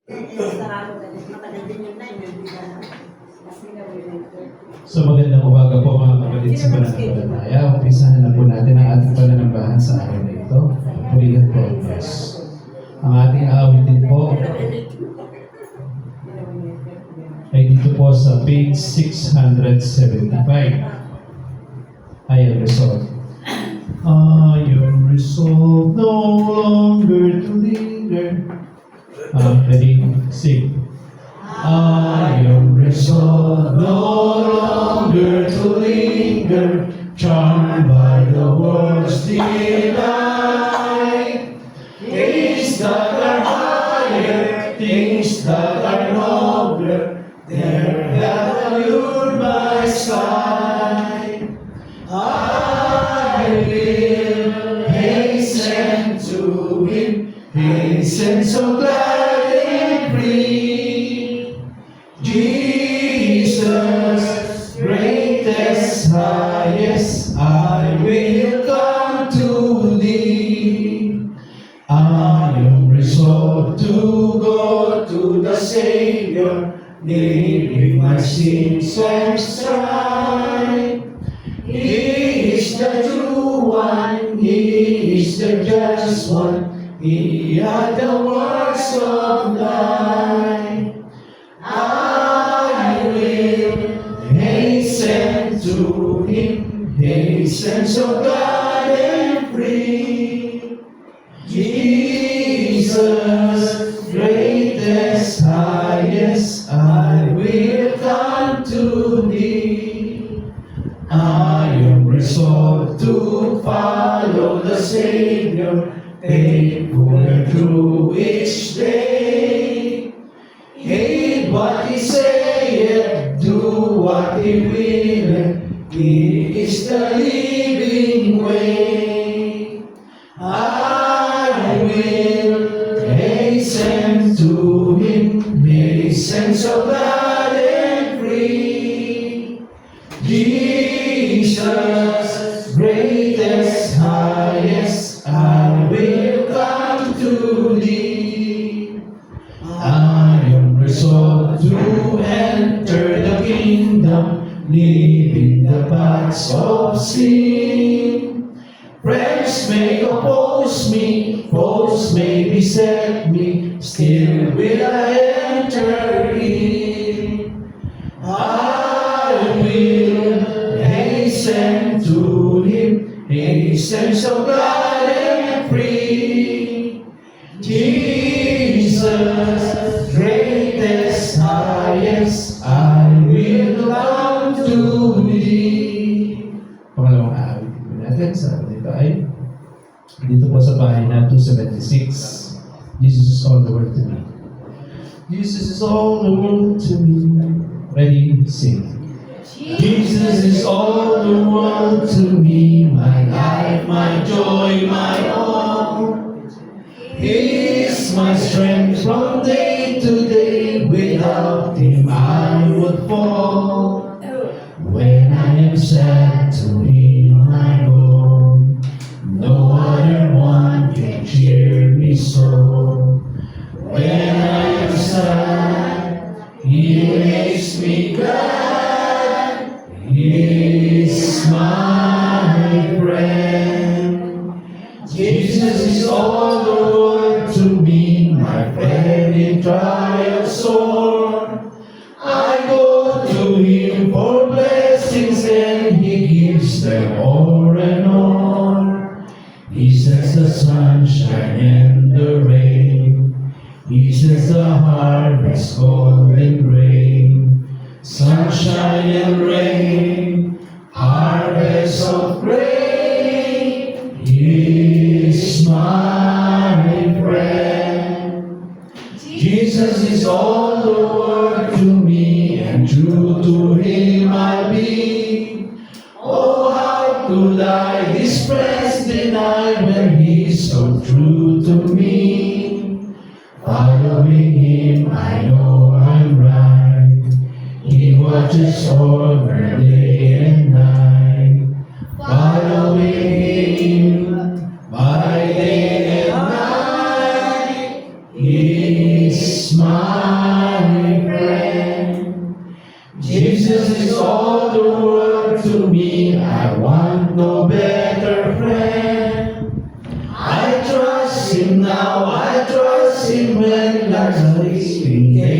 So magandang umaga po mga kapatid sa pananampalataya. Umpisahan na po natin ang ating pananambahan sa araw na ito. Purihan po ang Diyos. Ang ating aawitin po ay dito po sa page 675. I am resolved. I am resolved no longer to linger. Ready? Sing. I am resolved no longer to linger, charmed by the world's delight. Things that are higher, things that are nobler, there have allured my sight. I will hasten to Him, hasten so glad and free. Jesus, greatest, highest, I will come to Thee. I am resolved to go to the Savior, leaving my sins and strife. He is the true one, He is the just one, He had the works of life. I will hasten to Him, hasten so glad and free. Jesus, greatest, highest, I will come to Thee. I am resolved to follow the Savior, faithful and true each day. Heed what He saith, do what He willeth, He is the living way. I will hasten to Him, hasten so glad and free. Jesus, greatest, highest, I will come to Thee. I am resolved to enter the kingdom, leaving the paths of sin. Friends may oppose me, foes may beset me, still will I enter in. I will hasten to Him, hasten so glad and free. Jesus, greatest, highest, I will come to Thee. Pangalawang awit po natin sa dito ay dito po sa pahina 276. Jesus is all the world to me. Jesus is all the world to me. Ready, sing. Jesus is all the world to me, my life, my joy, my all. He is my strength from day to day. Without Him I would fall. When I am sad, to Him I go. No other one can cheer me so. When I am sad, He makes me glad. He is my friend. Jesus is all the world to me, my friend in trial sore. I go to Him for blessings and He gives them more and more. He sends the sunshine and the rain. He sends the harvest, golden grain. Sunshine and rain, harvest of grain. He is my friend. Jesus is all the world to me, and true to Him I'll be. Oh, how could I His praise deny when He's so true to me? Following Him, I know I'm right. He watches over day and night. Following Him by day and night. He is my my friend. Jesus is all the world to me. I want no better friend. I trust Him now, I trust Him when life's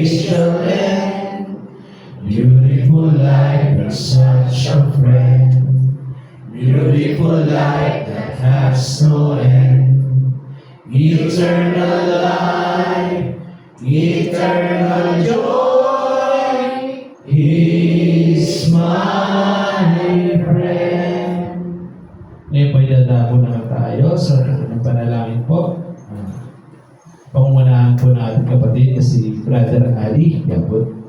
shall end. Beautiful life, you're such a friend. Beautiful life that has no end. Eternal life, eternal joy, He's my friend. Ngayon po idadako na tayo sa panalangin po. Pangunahan po natin kapatid na si Brother Ali Gabot.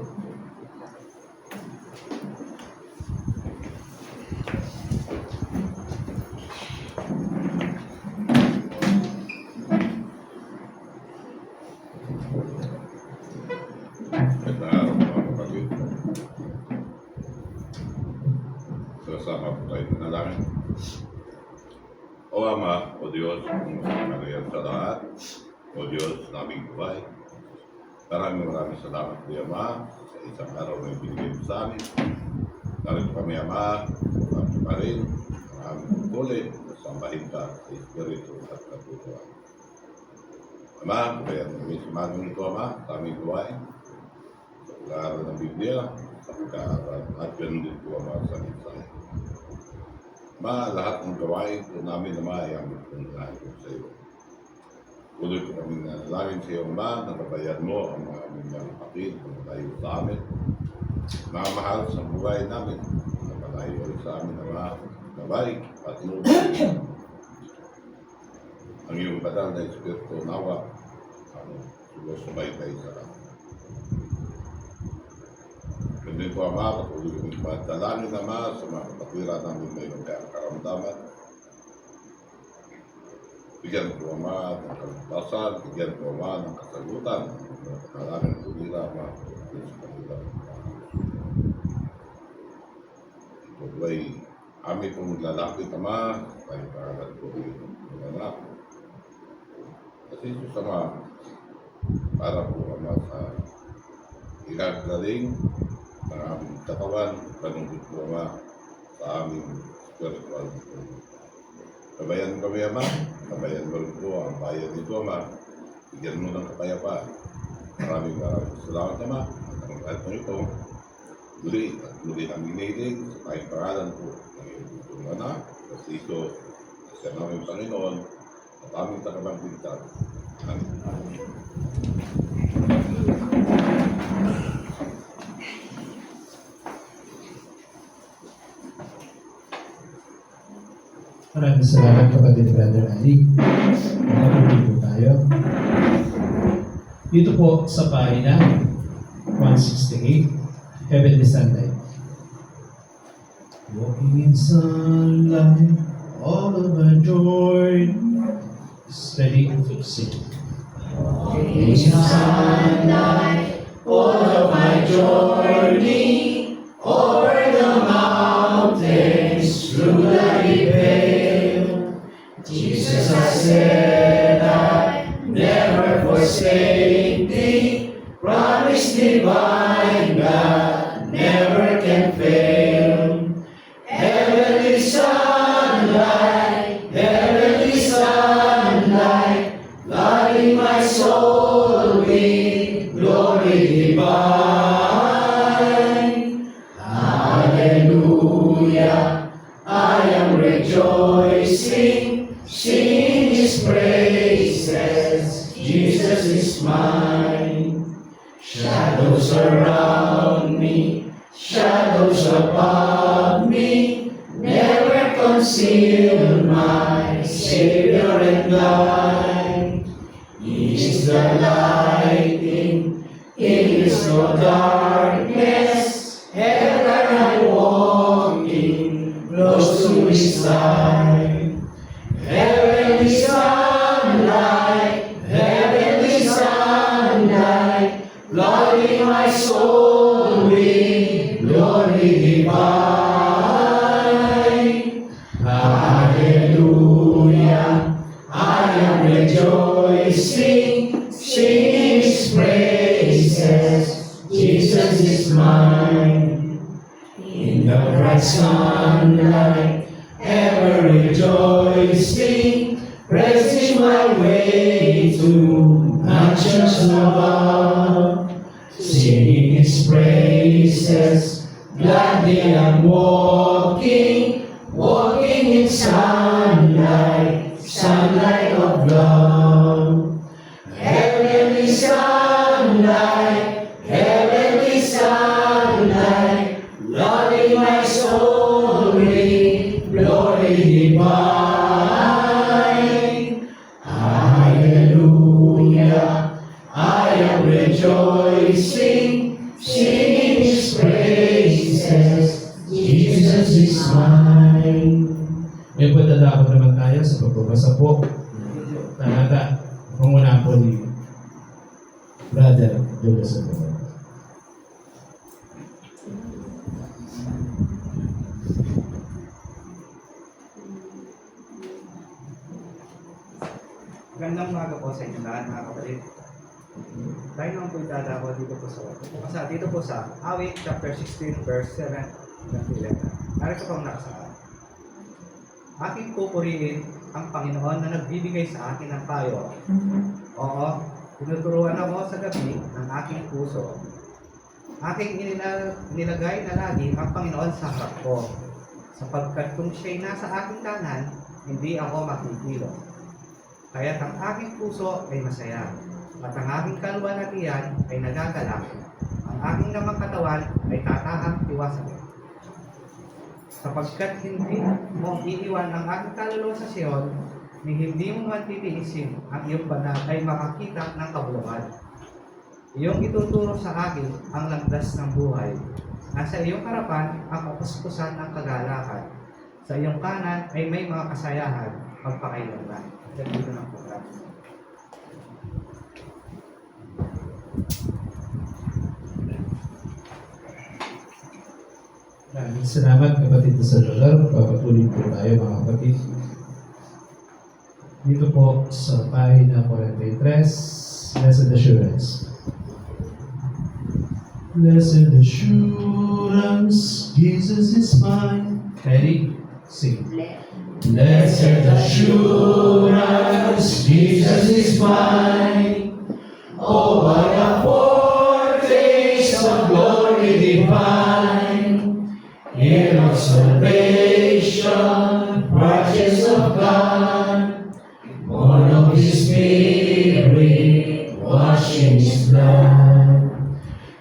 Sama po tayo manalangin. O Ama, O Diyos, kung sa lahat, O Diyos, naming buhay. Maraming salamat po, Ama, sa isang araw na ibinigay mo sa amin. Narito kami, Ama, kami pa rin, ang aming tungkulin, sambahin ka sa Espiritu at katutuan. Ama, kaya kami sumagang ito, Ama, sa aming buhay, sa pag-aaral ng Biblia, sa pag-aaral at ganun din po, Ama, sa mensahe. Ma, lahat ng gawain po namin na maayamit po lahat po sa iyo. Tuloy po kami nanalangin sa iyo, Ma, nababayan mo ang mga aming mga kapatid na malayo sa amin. Mga mahal sa buhay namin, na malayo sa amin na mga nabay at nubay. Ang iyong badal na Espiritu nawa, ang sumusubay-bay sa lahat. Ganun po, Ama, patuloy kami madalangin, Ama, sa mga kapatira namin may magkakaramdaman. Bigyan po, Ama, ng kaligtasan, bigyan po, Ama, ng kasagutan. Madalangin po nila, Ama, sa kanila. Ito po ay amin pong lalapit, Ama, ay pangalan po ng anak. Kasi ito sama, para po, Ama, sa igagaling ng aming katawan, panunod po, Ama, sa aming spiritual. Kabayan kami, Ama, kabayan mo rin po ang bayan nito, Ama. Bigyan mo ng kapayapaan. Maraming salamat, Ama, at ang lahat ng ito, muli at muli ang inilig sa tayong pangalan po ng iyong butong anak, sa Kristo, sa naming Panginoon, at aming tagapagligtas. Amen. Maraming salamat kapatid Brother Ali. Nakapagin po tayo. Dito po sa pahina 168, Heavenly Sunlight. Walking in sunlight, all of my joy is ready to sing. Walking in sunlight, all of my journey over the mountains through the deep vale. Jesus, I said I'd never forsake thee. Promise divine, God never can fail. Heavenly sunlight, lighting my soul with glory divine. Hallelujah, I am rejoicing, singing His praises. Jesus is mine. Shadows around me, shadows above me, never conceal my Savior and guide. He is the lighting, in His no darkness, ever I'm walking close to His side. Heavenly sunlight, lighting my soul with glory divine. Hallelujah, I am rejoicing, singing His praise. Jesus is mine. In the bright sunlight, ever rejoicing, pressing my way to mansions above, singing His praises, gladly I'm walking, walking in sunlight, sunlight of love. Heavenly sunlight, heavenly sunlight, loving my soul with glory divine. Hallelujah, I am rejoicing, singing His praises, Jesus is mine. May pagdadako naman tayo sa pagbabasa po. Talata, panguna po ni Brother Julius Abad. Magandang umaga po sa inyo lahat, mga kapatid. Tayo naman po itadako dito po sa Awit chapter 16 verse 7 hanggang 11. Narito pong nakasaad. Aking pupurihin ang Panginoon na nagbibigay sa akin ng payo. Oo, tinuturuan ako sa gabi ng aking puso. Aking nilagay na lagi ang Panginoon sa harap ko, sapagkat kung siya'y nasa aking kanan, hindi ako makikilos. Kaya't ang aking puso ay masaya, at ang aking kaluwalhatian ay nagagalak. Ang aking namang katawan ay tatahang tiwasan. Sapagkat hindi mo iiwan ang aking kaluluwa sa Sion, ni hindi mo man titiisin ang iyong banal ay makakita ng kabuluhan. Iyong ituturo sa akin ang landas ng buhay. Nasa iyong harapan ang kapuspusan ng kagalakan. Sa iyong kanan ay may mga kasayahan magpakailanman. Dito ng program. Maraming salamat kapatid sa lugar. Papatuloy po tayo mga kapatid. Dito po sa pahina 43, Blessed Assurance. Blessed assurance, Jesus is mine. Ready? Sing. Blessed assurance, Jesus is mine. Oh, what a foretaste of glory divine. Year of salvation, righteous of God, born of His Spirit, washed in His blood.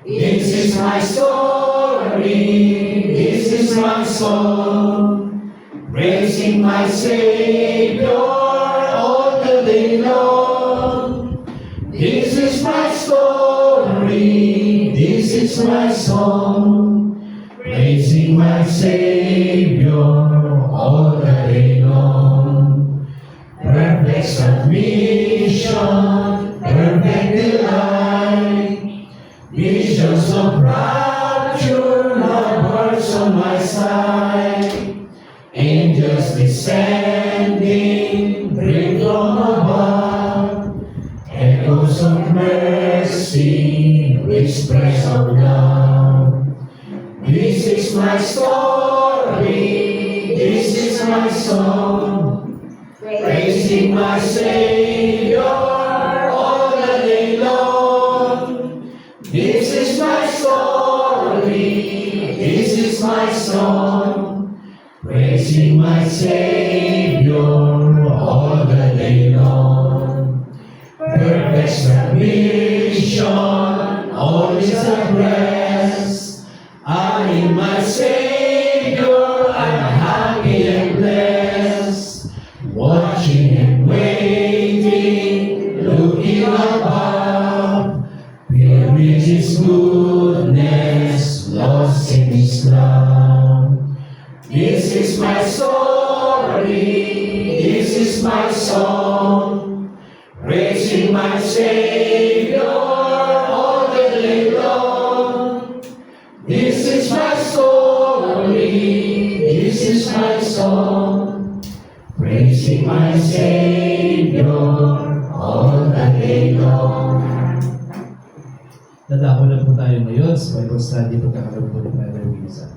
This is my story, this is my song, praising my Savior all the day long. This is my story, this is my song, praising my Savior all the day long. Perfect submission, perfect delight, visions of rapture, love words on my side, angels descending, bring from above, echoes of mercy, rich praise of love. This is my story, this is my song, praising my Savior all the day long. This is my story, this is my song, praising my Savior all the day long. Perfect submission, all is at rest. I in my Savior, I'm happy and blessed, watching and waiting, looking above, filled with His goodness, lost in His love. This is my story, this is my song, praising my Savior all the day long. This is my story, this is my song, praising my Savior all the day long. Dadako na po tayo ngayon sa Bible study pagkakaroon po ni Father Wilson.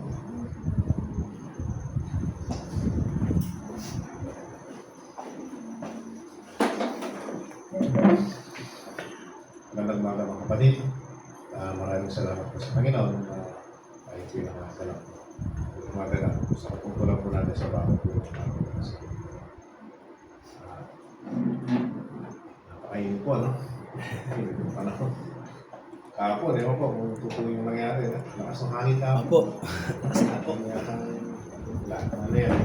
Magandang umaga mga kapatid. Maraming salamat po sa Panginoon na tayo po yung nakakalap. Umaga na sa katungkulan po natin sa bawat po ng mga kasi. Napakainit po, ano? Init po panahon. Kahapon, ewan po kung ito po yung nangyari. Lakas ng hangin kahapon. Opo. Lakas na po. Ano yan?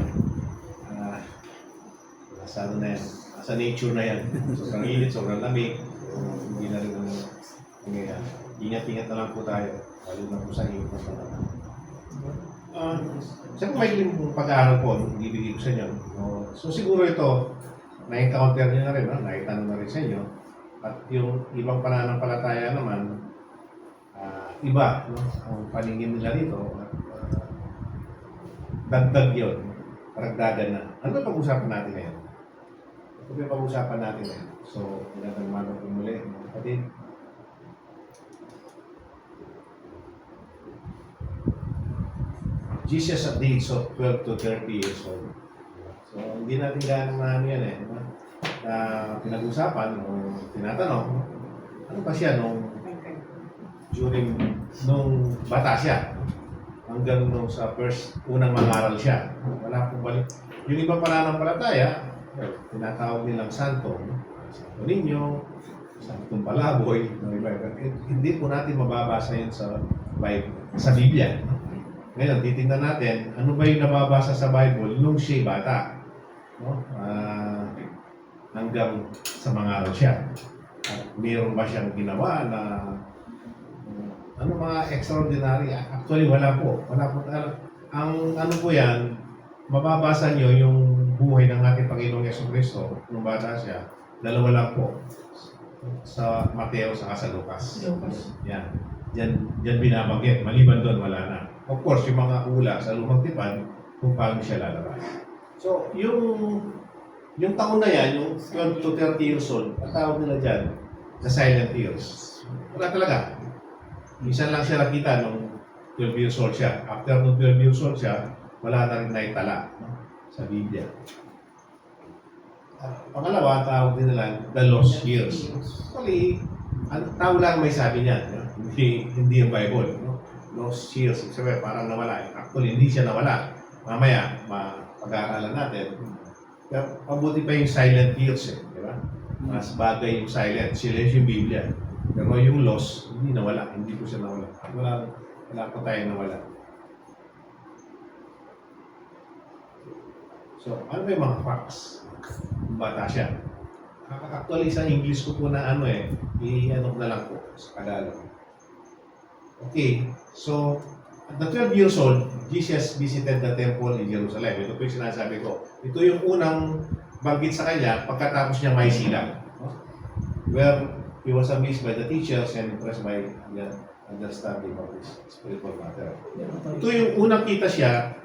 Nasa ano na yan? Nasa nature na yan. Sobrang init, sobrang lamig. Hindi na rin ano nangyayari. Ingat-ingat na lang po tayo. Lalo na po sa inyo po sa mga. Siyempre may limang pag-aaral po, ibibigay ko sa inyo. So siguro ito, na-encounter nyo na rin, no? Naitanong na rin sa inyo. At yung ibang pananampalataya naman, iba, no? Ang paningin nila dito, at dagdag yun, paragdagan na. Ano ba pag-usapan natin ngayon? Ito ba yung pag-usapan natin ngayon? So, magandang umaga po muli, mga kapatid. Jesus at the age of 12 to 30 years old. So, hindi natin gaano na ano yan diba? Na pinag-usapan o tinatanong, ano ba siya nung bata siya, hanggang nung sa unang mangaral siya. Wala pong balik. Yung ibang pananampalataya, tinatawag nilang santo, Santo Niño, Santong Palaboy, hindi po natin mababasa yun sa Bible, sa Biblia. Ngayon, titingnan natin, ano ba yung nababasa sa Bible nung siya'y bata? No? Hanggang sa mangaral siya. At mayroon ba siyang ginawa na ano mga extraordinary? Actually, wala po. Wala po. Ang ano po yan, mababasa niyo yung buhay ng ating Panginoong Jesucristo nung bata siya. Dalawa lang po. Sa Mateo sa Lucas. Yan. Diyan binabanggit. Maliban doon, wala na. Of course, yung mga ula sa lumang tipan, kung paano siya lalabas. So, yung taon na yan, yung 12 to 30 years old, ang tawag nila dyan, the silent years. Wala talaga. Minsan lang siya nakita nung 12 years old siya. After nung 12 years old siya, wala na rin naitala sa Biblia. Pangalawa, tawag din nila the lost years. Actually, ang tao lang may sabi niyan. Hindi yung Bible. No? Lost years. Sabi, parang nawala. Actually, hindi siya nawala. Mamaya, pag-aaralan natin. Pero mabuti pa yung silent years. Di ba? Mas bagay yung silent. Sila yung Biblia. Pero yung loss, hindi nawala. Hindi po siya nawala. Wala pa tayong nawala. So, ano ba yung mga facts? Bata siya. Actually, sa English ko po na i-ano na lang po sa Tagalog. Okay, so, at the 12 years old, Jesus visited the temple in Jerusalem. Ito po yung sinasabi ko. Ito yung unang banggit sa kanya pagkatapos niya may silang. Where he was amazed by the teachers and impressed by the understanding of his spiritual matter. Ito yung unang kita siya,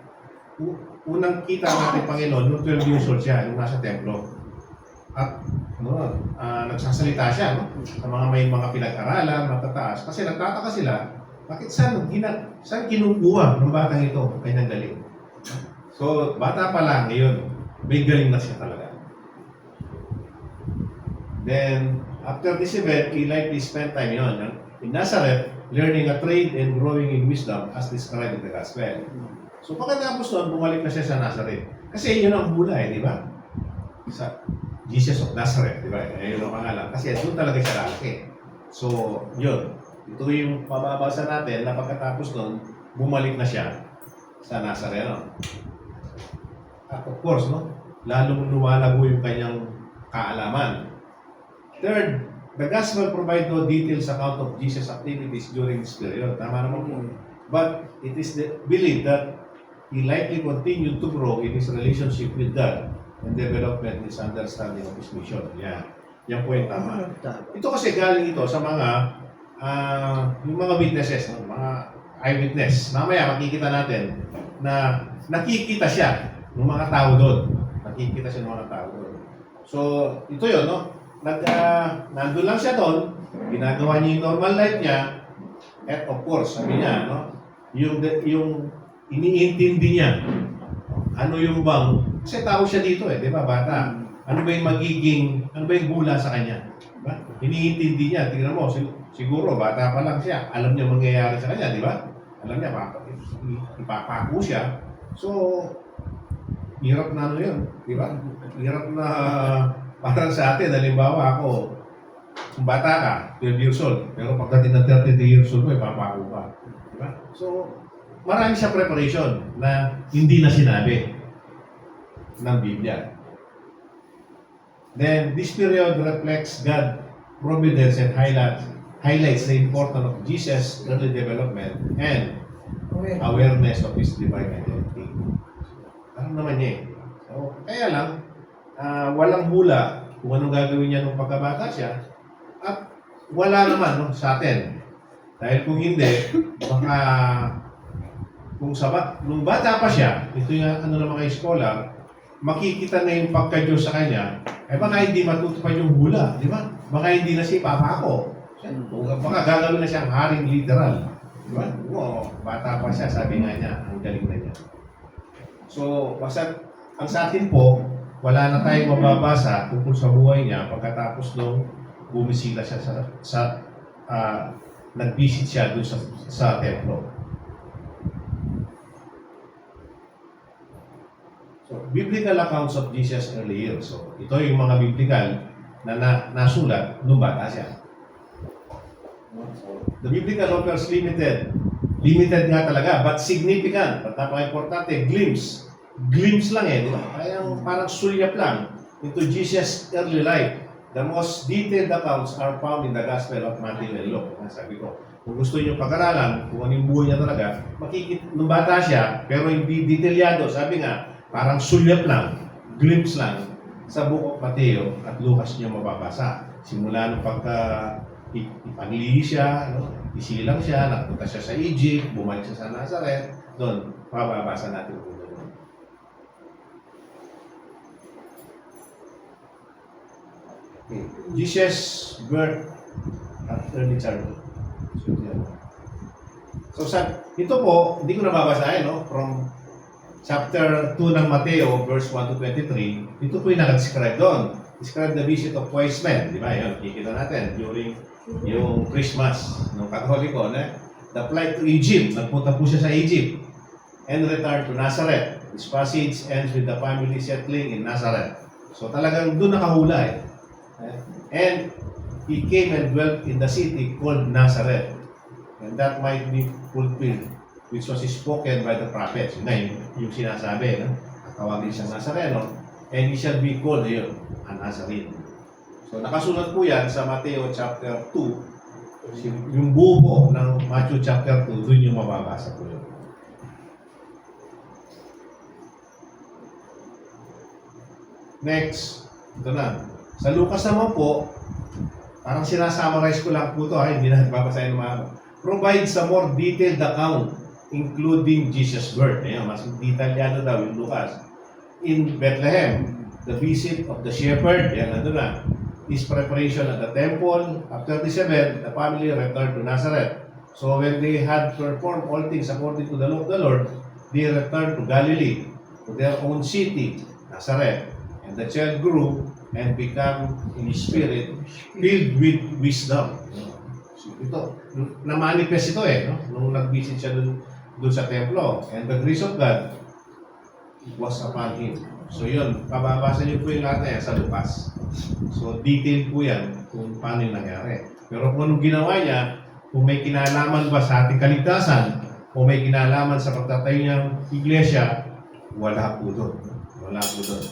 unang kita ng ating Panginoon nung 12 years old siya, nung nasa templo. At nagsasalita siya sa mga may mga pinag-aralan, matataas. Kasi nagtataka sila, bakit saan kinukuha ng batang ito ang kanyang galing? So, bata pa lang ngayon, may galing na siya talaga. Then, after this event, he likely spent time in Nazareth, learning a trade and growing in wisdom as described in the Gospel. So, pagkatapos doon, bumalik na siya sa Nazareth. Kasi yun ang hula di ba? Sa Jesus of Nazareth, di ba? Yun ang pangalan. Kasi doon talaga siya lalaki. So, yun. Ito yung mababasa natin na pagkatapos doon, bumalik na siya sa Nazareth. At of course, lalong lumalago yung kanyang kaalaman. Third, the Gospel provide no details account of Jesus' activities during this period. Tama naman po. But it is believed that he likely continued to grow in his relationship with God and development his understanding of his mission. Yan po yung tama. Ito kasi galing ito sa mga yung mga witnesses, mga eyewitness. Mamaya makikita natin na nakikita siya ng mga tao doon. Nakikita siya ng mga tao doon. So, ito yun, nandun lang siya doon, ginagawa niya yung normal life niya, At of course, sabi niya, no, yung iniintindi niya, ano yung bang, kasi tao siya dito di ba, bata. Ano ba yung ano ba yung bula sa kanya? Diba? Iniintindi niya, tingnan mo, siguro, bata pa lang siya, alam niya mangyayari sa kanya, di ba? Alam niya, ipapako siya. So, hirap na ano yun, di ba? Hirap na, parang sa atin, halimbawa ako, kung bata ka, 12 years old, pero pagdating ng 33 years old mo, ipapako ka. Di ba? So, marami siyang preparation na hindi na sinabi ng Biblia. Then, this period reflects God's providence and highlights the importance of Jesus' early development and awareness of His divine identity. Alam naman niya So, kaya lang, walang hula kung anong gagawin niya nung pagkabata siya at wala naman sa atin. Dahil kung hindi, baka nung bata pa siya, ito yung ng mga scholar, makikita na yung pagka-Diyos sa kanya, baka hindi matutupad yung hula, di ba? Baka hindi na siya papako. Baka gagawin na siyang haring literal. Di ba? Bata pa siya, sabi nga niya, ang galing na niya. So, ang sa atin po, wala na tayong mababasa tungkol sa buhay niya pagkatapos nung bumisita siya nag-visit siya doon sa templo. So, biblical accounts of Jesus' early years. So, ito yung mga biblical na nasulat nung bata siya. So, the biblical offers limited nga talaga, but significant. At napaka-importante, glimpse lang di ba? Parang sulyap lang into Jesus' early life. The most detailed accounts are found in the Gospel of Matthew and Luke. Sabi ko, kung gusto niyo pag-aralan, kung anong buhay niya talaga, makikita, nung bata siya, pero hindi detalyado, sabi nga, parang sulyap lang, glimpse lang, sa Book of Mateo at Lucas niyo mababasa. Simula nung ipanglihi siya, isilang siya, nagpunta siya sa Egypt, bumalik siya sa Nazareth, doon, mababasa natin po doon. Okay. Jesus' birth at early childhood. So, ito po, hindi ko nababasahin, from chapter 2 ng Mateo, verse 1 to 23, ito po yung nag-describe doon. Describe the visit of wise men. Di ba? Yan, kikita natin during yung Christmas ng Katoliko. The flight to Egypt. Nagpunta po siya sa Egypt. And returned to Nazareth. This passage ends with the family settling in Nazareth. So talagang doon nakahula And he came and dwelt in the city called Nazareth. And that might be fulfilled, which was spoken by the prophets. Yung sinasabi, tawagin siyang Nazareno, and he shall be called a Nazarene. So nakasulat po yan sa Mateo chapter 2, yung buo ng Matthew chapter 2, doon yung mababasa po yun. Next, ito na. Sa Lucas naman po, parang sinasummarize ko lang po ito, hindi na babasahin ng mga provides a more detailed account including Jesus' birth. Mas detalyado daw yung Lucas. In Bethlehem, the visit of the shepherd, nandun na. His preparation at the temple. After this event, the family returned to Nazareth. So when they had performed all things according to the law of the Lord, they returned to Galilee, to their own city, Nazareth. And the child grew and became in spirit filled with wisdom. Ito, na-manifest ito nung nag-visit siya dun sa templo. And the grace of God was upon him. So yun, pababasa niyo po yung lahat na yan sa Lucas. So detail po yan kung paano yung nangyari. Pero kung anong ginawa niya, kung may kinalaman ba sa ating kaligtasan, o may kinalaman sa pagtatayo niyang iglesia, wala po doon. Wala po doon.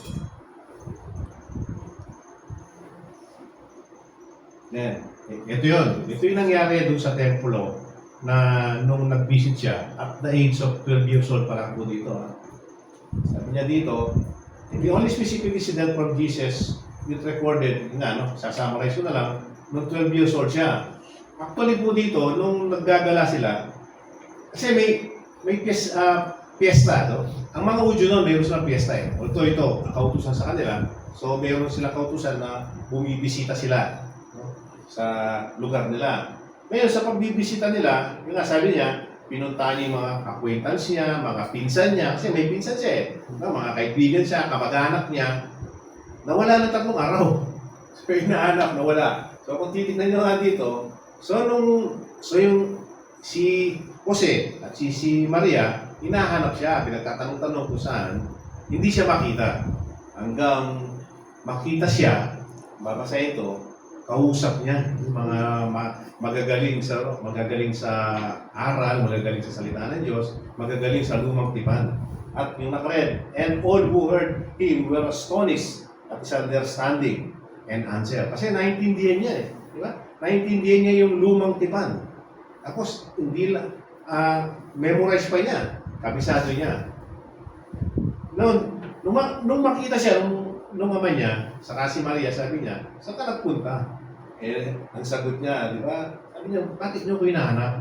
Then, ito yun. Ito yung nangyari doon sa templo na nung nag-visit siya at the age of 12 years old pa lang po dito. Sabi niya dito, the only specific incident from Jesus it recorded, sasummarize ko na lang, nung 12 years old siya. Actually po dito, nung naggagala sila, kasi may piyesta. Ang mga Udyo noon, mayroon silang piyesta Although ito, kautusan sa kanila, so mayroon silang kautusan na bumibisita sila sa lugar nila. Ngayon, sa pagbibisita nila, yung nga sabi niya, pinuntahan niya yung mga acquaintance niya, mga pinsan niya, kasi may pinsan siya eh. Mga kaibigan siya, kamag-anak niya, nawala ng 3 araw. So, hinahanap, nawala. So, kung titignan niyo nga dito, so yung si Jose at si Maria, hinahanap siya, pinagtatanong-tanong kung saan, hindi siya makita. Hanggang makita siya, babasahin ito, kausap niya yung mga magagaling sa aral, magagaling sa salita ng Diyos, magagaling sa lumang tipan. At yung nakaread, and all who heard him were astonished at his understanding and answer. Kasi naintindihan niya eh. Di ba? Naintindihan niya yung lumang tipan. Tapos, hindi lang, memorize pa niya. Kabisado niya. Nung makita siya, nung ama niya, saka si Maria, sabi niya, saan ka nagpunta? Eh, ang sagot niya, di ba? Sabi niya, bakit niyo ko hinahanap?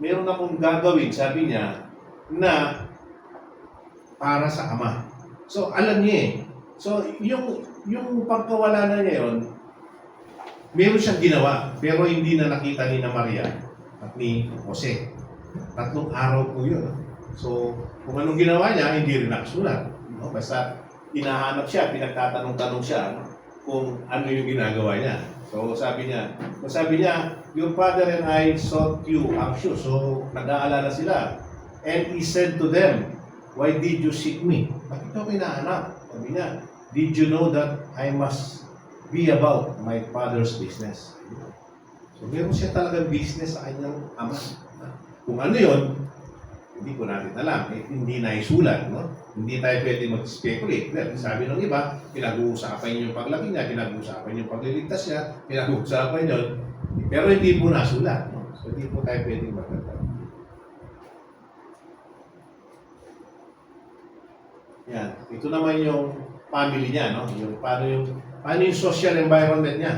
Meron akong gagawin, sabi niya, na para sa ama. So, alam niya eh. So, yung pagkawala na niya yun, meron siyang ginawa, pero hindi na nakita ni na Maria at ni Jose. 3 araw po yun. So, kung anong ginawa niya, hindi rin nakasulat. No? Basta, hinahanap siya, pinagtatanong-tanong siya kung ano yung ginagawa niya. So, sabi niya, your father and I sought you anxious. So, nag-aalala sila. And he said to them, why did you seek me? Bakit ako hinahanap? Sabi niya, did you know that I must be about my father's business? So, meron siya talagang business sa kanyang ama. Kung ano yun, hindi ko natin alam. Eh, hindi na isulat, no? Hindi tayo pwede mag-speculate. Well, sabi ng iba, pinag-uusapan yung paglaki niya, pinag-uusapan yung pagliligtas niya, pinag-uusapan yun. Pero hindi po nasulat, no? So, hindi po tayo pwede magkakaroon. Yan. Ito naman yung family niya, no? Yung paano yung social environment niya.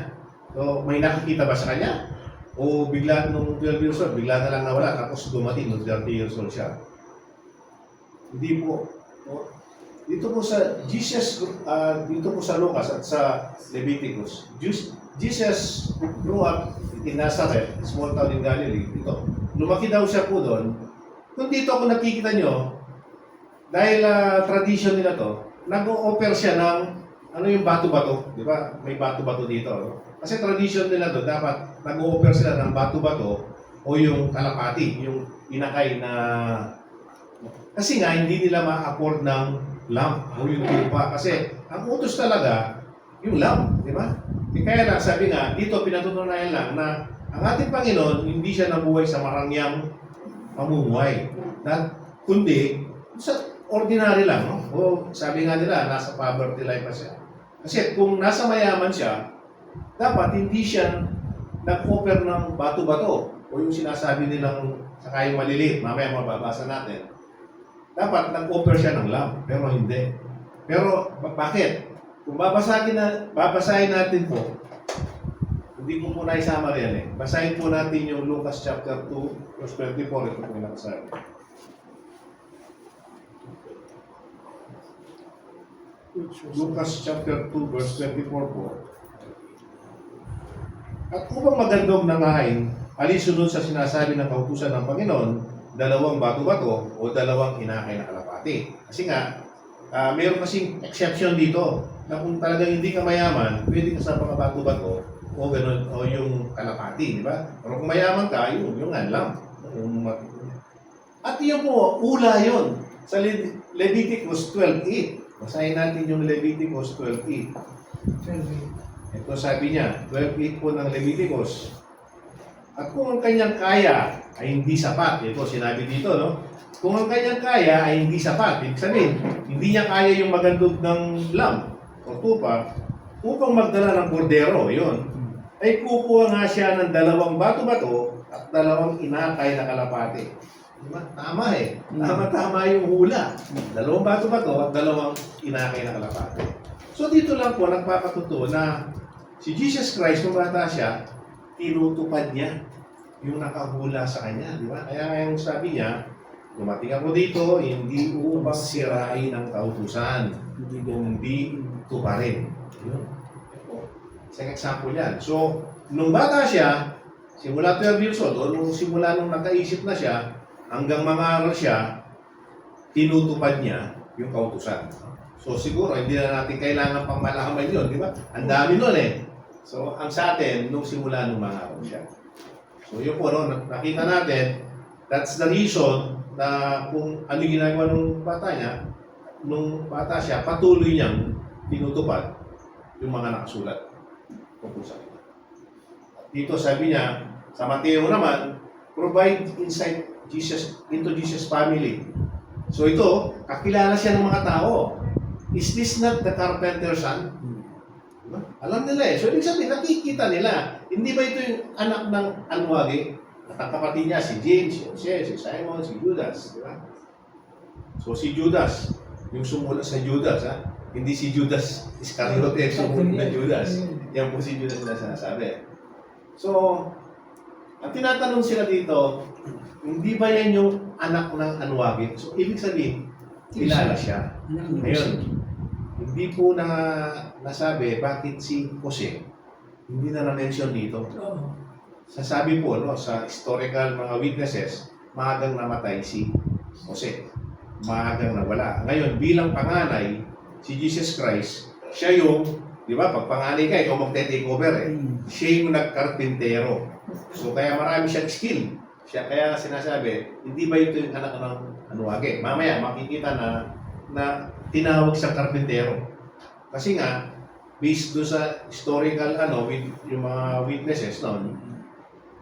So, may nakikita ba sa kanya? O bigla nung 12 years old, bigla na lang nawala, tapos dumating nung 30 years old siya. Hindi po. No? Dito po sa dito po sa Lucas at sa Leviticus, Jesus grew up in Nazareth, small town in Galilee. Dito. Lumaki daw siya po doon. Kung dito ako nakikita nyo, dahil tradition nila to, nag-o-offer siya ng ano yung bato-bato, di ba? May bato-bato dito. No? Kasi tradition nila doon, dapat nag-o-offer sila ng bato-bato o yung kalapati, yung inakay na... Kasi nga, hindi nila ma-afford ng lamb o yung tupa. Kasi ang utos talaga, yung lamb, di ba? Kaya lang, sabi nga, dito pinatutunayan lang na ang ating Panginoon, hindi siya nabuhay sa marangyang pamumuhay. Kundi, sa ordinary lang, no? O sabi nga nila, nasa poverty life pa siya. Kasi kung nasa mayaman siya, dapat hindi siya nag-offer ng bato-bato o yung sinasabi nilang saka yung maliliit, mamaya mababasa natin. Dapat nag-offer siya ng lamb, pero hindi. Pero bakit? Kung babasahin natin po, hindi ko po naisama rin eh. Basahin po natin yung Lucas chapter 2, verse 24, ito po yung nakasabi. Lucas chapter 2, verse 24 po. At upang magandog ng hain, alisunod sa sinasabi ng kautusan ng Panginoon, 2 bato-bato o 2 inakay na kalapati. Kasi nga, mayroon kasing exception dito na kung talagang hindi ka mayaman, pwede ka sa mga bato-bato o ganun, o yung kalapati, di ba? Pero kung mayaman ka, yung alam. At yun po, ula yun. Sa Leviticus 12:8. Basahin natin yung Leviticus 12:8. Ito sabi niya, 12:8 po ng Leviticus. At kung ang kanyang kaya ay hindi sapat, ito sinabi dito, no? Kung ang kanyang kaya ay hindi sapat, ibig sabihin, hindi niya kaya yung magandog ng lamb o tupa, upang magdala ng kordero, yun, ay kukuha nga siya ng 2 bato-bato at 2 inakay na kalapati. Diba? Tama eh. Tama yung hula. 2 bato-bato at 2 inakay na kalapati. So dito lang po nagpapatuto na si Jesus Christ, nung bata siya, tinutupad niya yung nakahula sa kanya. Di ba? Kaya yung sabi niya, dumating ako dito, hindi upang sirain ang kautusan, kundi tuparin. Yun. Isang example yan. So, nung bata siya, Simula 12 years old, o simula nung nakaisip na siya, hanggang mangaral siya, tinutupad niya yung kautusan. So siguro, hindi na natin kailangan pang malaman yun, di ba? Ang dami nun eh. So, ang sa atin, nung simula nung mangaral siya. So yun po, no, nakita natin, that's the reason na kung ano yung ginagawa ng bata niya, nung bata siya, patuloy niyang tinutupad yung mga nakasulat tungkol sa kanya. Dito sabi niya, sa Mateo naman, provide insight into Jesus' family. So ito, kakilala siya ng mga tao. Is this not the carpenter's son? Diba? Alam nila eh. So ibig sabihin, nakikita nila. Hindi ba ito yung anak ng Alwagi? At ang kapatid niya, si James, si Jose, si Simon, si Judas. Diba? So si Judas, yung sumula sa Judas, ha? Hindi si Judas Iscariote, yung sumula na Judas. Yan po si Judas na sinasabi. So, ang tinatanong sila dito, hindi ba yan yung anak ng Alwagi? So ibig sabihin, kilala siya. Ngayon, hindi po na nasabi bakit si Jose hindi na na-mention dito. Sasabi po no, sa historical mga witnesses, maagang namatay si Jose. Maagang nawala. Ngayon, bilang panganay, si Jesus Christ, siya yung, di ba, pag panganay ka, ikaw magte-take over eh. Siya yung nagkarpintero. So, kaya marami siyang skill. Siya kaya sinasabi, hindi ba ito yung anak ng Anuage? Mamaya, makikita na tinawag sa karpintero. Kasi nga, based doon sa historical with yung mga witnesses noon,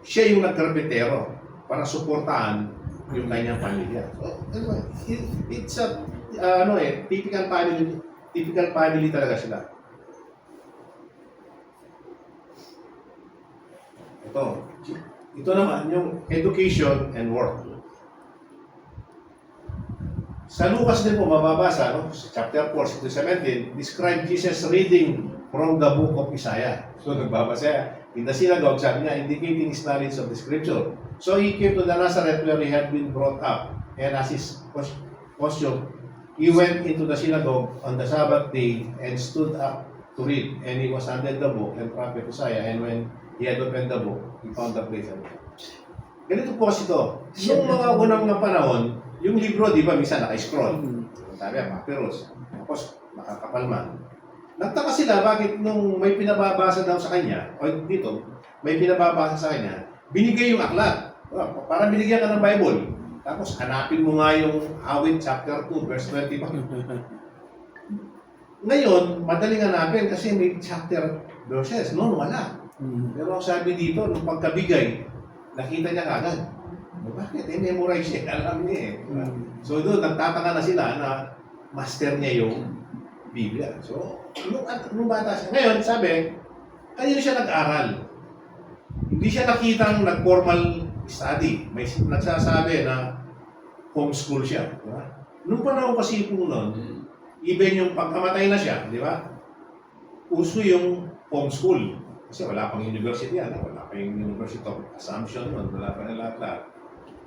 siya yung nagkarpintero para suportahan yung kanyang pamilya. So, it's a typical family talaga sila. Ito naman yung education and work. Sa Lucas din po mababasa, no? Sa chapter 4, 17, describe Jesus reading from the book of Isaiah. So nagbabasa in the synagogue, sabi niya, indicating his knowledge of the scripture. So he came to the Nazareth where he had been brought up, and as his custom, he went into the synagogue on the Sabbath day and stood up to read. And he was handed the book and prophet Isaiah, and when he had opened the book, he found the place. Ganito po kasi ito. Yung mga unang na panahon, yung libro, di ba, minsan naka-scroll. Sabi, papyrus. Tapos, nakakapalman. Nagtaka sila, bakit nung may pinababasa daw sa kanya, o dito, may pinababasa sa kanya, binigay yung aklat. Parang binigyan ka ng Bible. Tapos, hanapin mo nga yung Awit chapter 2, verse 20. Ngayon, madaling hanapin kasi may chapter verses. Noon, wala. Pero sabi dito, nung pagkabigay, nakita niya kagad. Bakit? Memorize niya. Alam niya eh. So doon, nagtataka na sila na master niya yung Biblia. So, nung bata siya. Ngayon, sabi, kanino siya nag-aral? Hindi siya nakitang nag-formal study. May nagsasabi na homeschool siya. Di ba? Nung panahon kasi po noon, even yung pagkamatay na siya, di ba? Uso yung homeschool. Kasi wala pang university yan. Wala pa yung University of Assumption noon. Wala pa na lahat.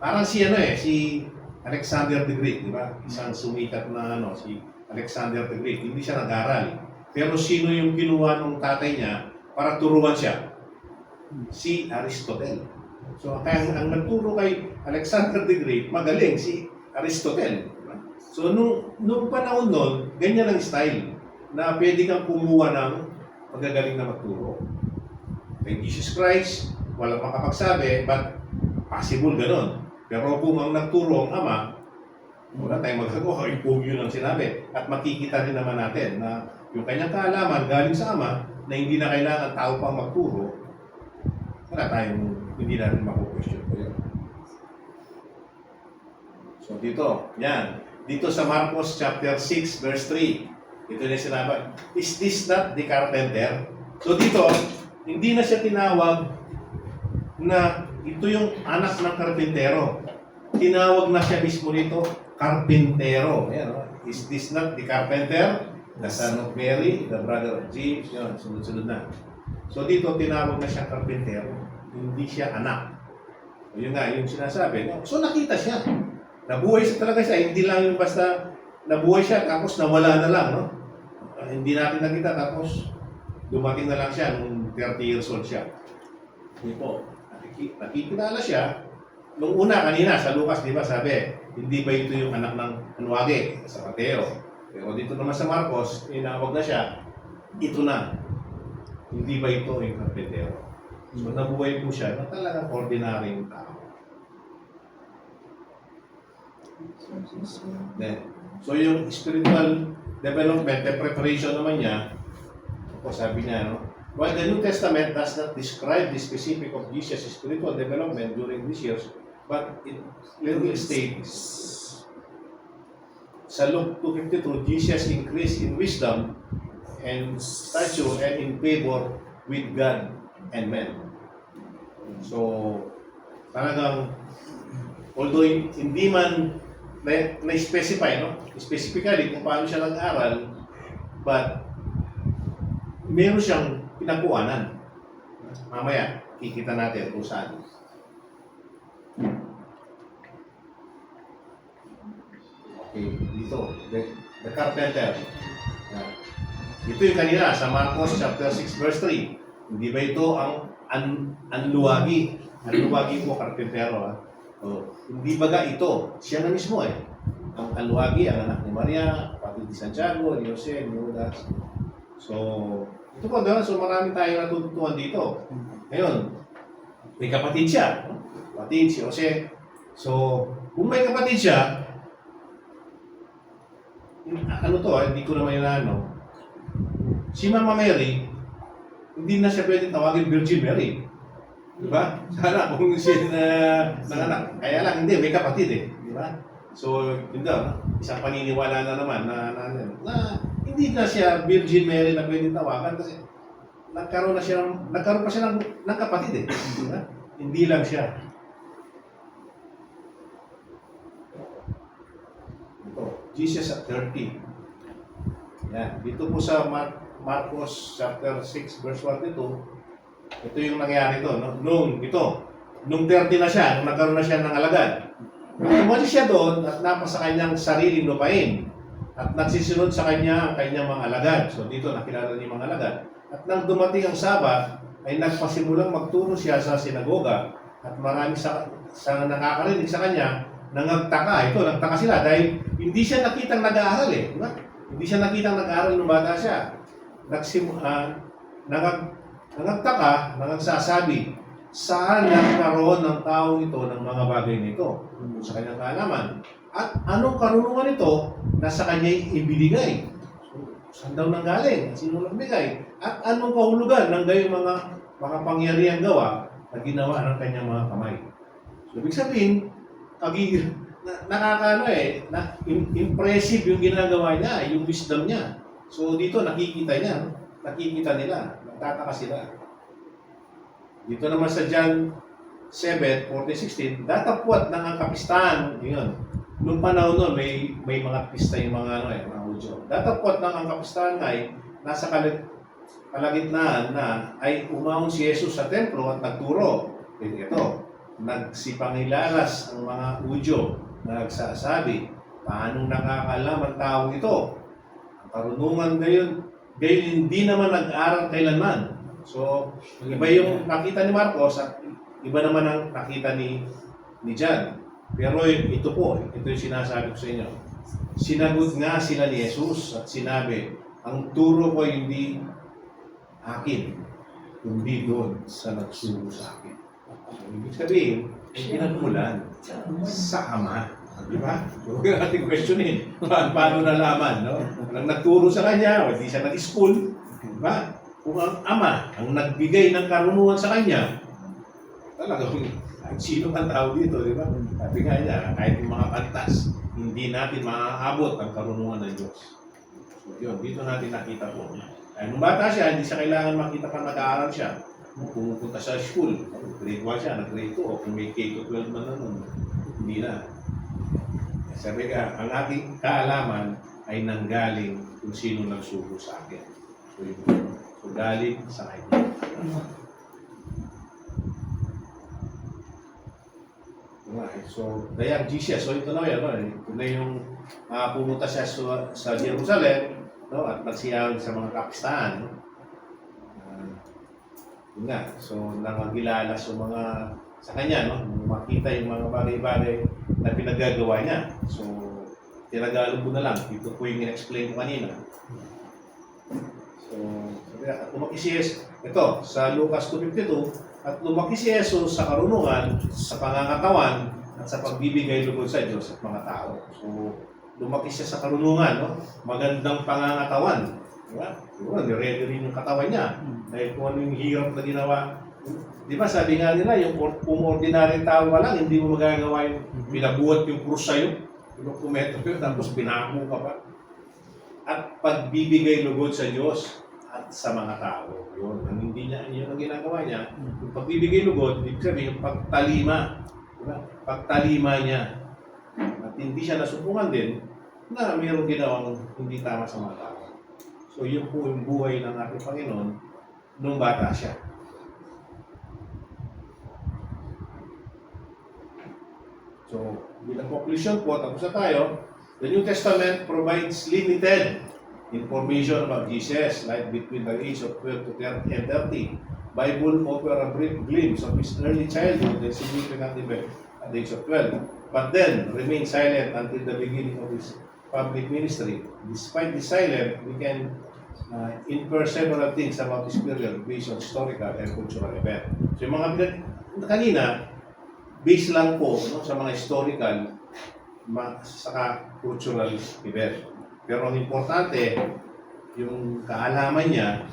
Parang si si Alexander the Great, di ba? Isang sumikat na si Alexander the Great. Hindi siya nag-aral. Pero sino yung kinuha ng tatay niya para turuan siya? Si Aristotle. So, kaya ang nagturo kay Alexander the Great, magaling si Aristotle. Diba? So, nung panahon nun, ganyan ang style na pwede kang kumuha ng magagaling na magturo. Kay Jesus Christ, walang makapagsabi, but possible ganon. Pero kung ang nagturo ang Ama, wala tayong magagawa, kung yun ang sinabi. At makikita rin naman natin na yung kanyang kaalaman galing sa Ama na hindi na kailangan tao pang magturo, wala tayong hindi natin maku-question po yun. So dito, yan. Dito sa Marcos chapter 6 verse 3, ito na sinabi, is this not the carpenter? So dito, hindi na siya tinawag na ito yung anak ng karpintero. Tinawag na siya mismo nito, karpintero. Ayan, no? Is this not the carpenter? The son of Mary, the brother of James, yun, sunod-sunod na. So dito, tinawag na siya karpintero. Hindi siya anak. So, yun nga, yung sinasabi. So nakita siya. Nabuhay siya talaga siya. Hindi lang yung basta nabuhay siya, tapos nawala na lang. No? Hindi natin nakita, tapos dumating na lang siya nung 30 years old siya. Hindi po. nakikilala siya. Nung una, kanina, sa Lucas, di ba, sabi, hindi ba ito yung anak ng Anuage sa Mateo? Pero dito naman sa Marcos, inawag na siya, ito na. Hindi ba ito yung karpentero? So, nabuhay po siya na talagang ordinaryong tao. Then, so yung spiritual development, the preparation naman niya, o sabi niya, no? While the New Testament does not describe the specific of Jesus' spiritual development during these years, but it clearly states sa Luke 2:52, Jesus increased in wisdom and stature and in favor with God and men. So, talagang, although hindi man na-specify, no? Specifically kung paano siya nag-aral, but meron siyang pinagkuhanan. Mamaya, kikita natin kung saan. Okay, dito, the carpenter. Ito yung kanina sa Marcos chapter 6 verse 3. Hindi ba ito ang anluwagi? Anluwagi po, karpentero. So, hindi baga ito, siya na mismo ang anluwagi, ang anak ni Maria, kapatid ni Santiago, ni Jose, ni Judas. So, ito po, so marami tayong natututuan dito. Ngayon, may kapatid siya. Kapatid si Jose. So, kung may kapatid siya, ano to, hindi ko naman yung si Mama Mary, hindi na siya pwedeng tawagin Virgin Mary. Diba? Sana kung siya nanganak. Kaya lang, hindi, may kapatid Diba? So, yun daw, isang paniniwala na naman na hindi na siya Virgin Mary na pwedeng tawagan kasi nagkaroon pa siya ng kapatid Diba? Hindi lang siya. Ito, Jesus at 30. Yan. Dito po sa Marcos chapter 6 verse 1 ito yung nangyari to, no? Nung 30 na siya, nung nagkaroon na siya ng alagad. Tumalis siya doon at napasa kanyang sariling lupain at nagsisunod sa kanya ang kanyang mga alagad. So dito nakilala niya mga alagad. At nang dumating ang Sabat, ay nagpasimulang magturo siya sa sinagoga at marami sa nakakarinig sa kanya nagtaka. Ito, nagtaka sila dahil hindi siya nakitang nag-aaral diba? Hindi siya nakitang nag-aaral nung bata siya. Nagtaka, nagsasabi, saan nagkaroon ng tao ito ng mga bagay nito sa kanyang kaalaman? At anong karunungan ito na sa kanya ibinigay? So, saan daw nanggaling? Sino nagbigay? At anong kahulugan ng gayong mga pangyarihang gawa na ginawa ng kanyang mga kamay? So, ibig sabihin, impressive yung ginagawa niya, yung wisdom niya. So, dito nakikita nila, nagtataka sila. Dito naman sa John 7:14-16, datapwat ng ang kapistahan. Yun. Nung panahon nun, may mga pista yung mga Hudyo. Datapwat ng ang kapistahan ay nasa kalagitnaan na ay umahon si Jesus sa templo at nagturo. Ito, nagsipangilalas ang mga Hudyo na nagsasabi, paanong nakakaalam ang tao ito? Ang karunungan gayon hindi naman nag-aral kailanman. So, iba yung nakita ni Marcos at iba naman ang nakita ni John. Pero ito yung sinasabi ko sa inyo. Sinagot nga sila ni Jesus at sinabi, ang turo ko hindi akin, kundi doon sa nagturo sa akin. So, ibig sabihin, pinagmulan sa Ama. Di ba? So, huwag natin questionin. Paano nalaman, no? Nang nagturo sa kanya, o hindi siya nag-school, di ba? Kung ang Ama ang nagbigay ng karunungan sa kanya, talagang sino man tao dito, di ba? Sabi nga niya, kahit yung mga kantas, hindi natin maaabot ang karunungan ng Diyos. So, yun, dito natin nakita po. Ay, nung bata siya, hindi siya kailangan makita pa nag-aaral siya. Pumupunta sa school, grade 1 siya, nag-grade 2, o kung may K-12 man na nun, hindi na. Sabi ka, ang ating kaalaman ay nanggaling kung sino nagsugo sa akin. So galing sa kanya. So, dayang Jesus. So ito na yan. Ito na yung pumunta siya sa Jerusalem, no? At nagsiyawag sa mga kapistahan. Yun nga. So, nangagilala sa mga sa kanya, no? Makita yung mga bagay-bagay na pinagagawa niya. So, tinagalog ko na lang. Ito po yung in-explain ko kanina. So, sabi na, at lumaki si Jesus, ito, sa Lucas 2:52, at lumaki si Jesus sa karunungan, sa pangangatawan, at sa pagbibigay lugod sa Diyos at mga tao. So, lumaki siya sa karunungan, no? Magandang pangangatawan. Diba? Diba? Nire-ready rin yung katawan niya. Dahil kung ano yung hirap na ginawa. Di ba, sabi nga nila, kung ordinary tao ka lang, hindi mo magagawa yung pinabuhat yung krus sa'yo. Dokumento yun, tapos pinako ka pa. At pagbibigay lugod sa Diyos at sa mga tao. Yun, ang hindi niya, yun ang ginagawa niya. Yung pagbibigay lugod, ibig sabihin, yung pagtalima. Diba? Pagtalima niya. At hindi siya nasupungan din na mayroong ginawang hindi tama sa mga tao. So yun po yung buhay ng ating Panginoon nung bata siya. So, bilang conclusion po, tapos na tayo. The New Testament provides limited information about Jesus, like between the age of 12 to 30 and 30. Bible offers a brief glimpse of his early childhood and significant event at the age of 12, but then remained silent until the beginning of his public ministry. Despite the silence, we can infer several things about his period based on historical and cultural event. So yung mga kanina, based lang po, no, sa mga historical saka cultural event. Pero ang importante, yung kaalaman niya,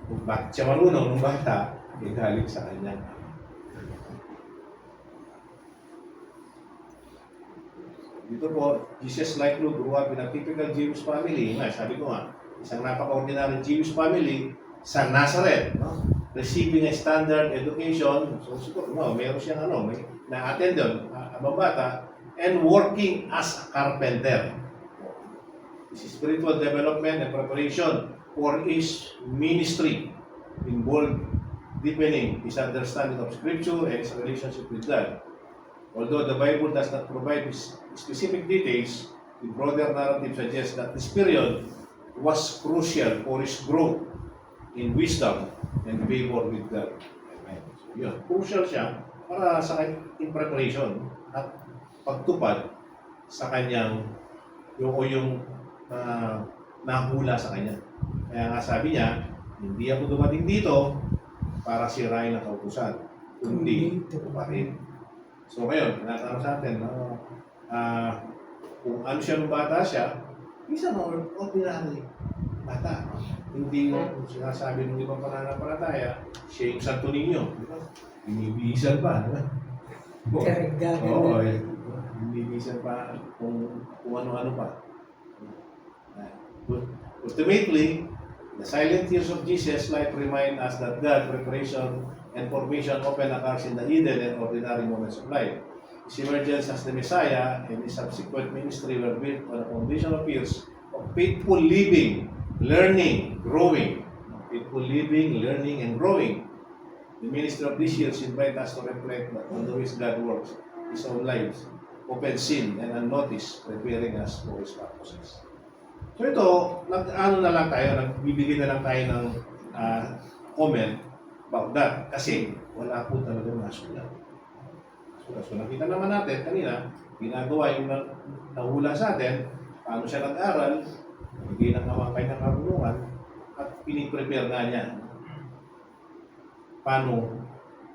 kung bakit siya marunong nung bata, galing sa kanya. Dito po, Jesus likely grew up in a typical Jewish family. Sabi ko nga, isang napaka-ordinary Jewish family sa Nazareth, no? Receiving a standard education. So, siguro, no, meron siyang may na-attend doon, abang bata, and working as a carpenter. His spiritual development and preparation for his ministry involved deepening his understanding of Scripture and his relationship with God. Although the Bible does not provide specific details, the broader narrative suggests that this period was crucial for his growth in wisdom and favor with God. Amen. So, yun, crucial siya para sa in preparation at pagtupad sa kanyang yung nahula sa kanya. Kaya nga sabi niya, hindi ako dumating dito para sirain ang kautusan, kundi tuparin. So ngayon, tinatanong sa atin, kung ano siya nung bata siya, isang ordinary bata. Hindi mo sinasabi ng ibang pananampalataya, siya yung Santo Niño. Binibisan pa, di ba? Oo, binibisan pa kung ano-ano pa. Ultimately, the silent years of Jesus' life remind us that God's preparation and formation often occurs in the hidden and ordinary moments of life. His emergence as the Messiah and his subsequent ministry were built on a foundation of years of faithful living, learning, growing. Faithful living, learning, and growing. The ministry of these years invite us to reflect on the ways God works His own lives, open seen and unnoticed, preparing us for His purposes. So ito, nagbibigay na lang tayo ng comment about that kasi wala po talaga masulat. So nakita naman natin kanina, ginagawa yung nahula sa atin, paano siya nag-aral, bigay ng kanyang karunungan, at piniprepare na niya paano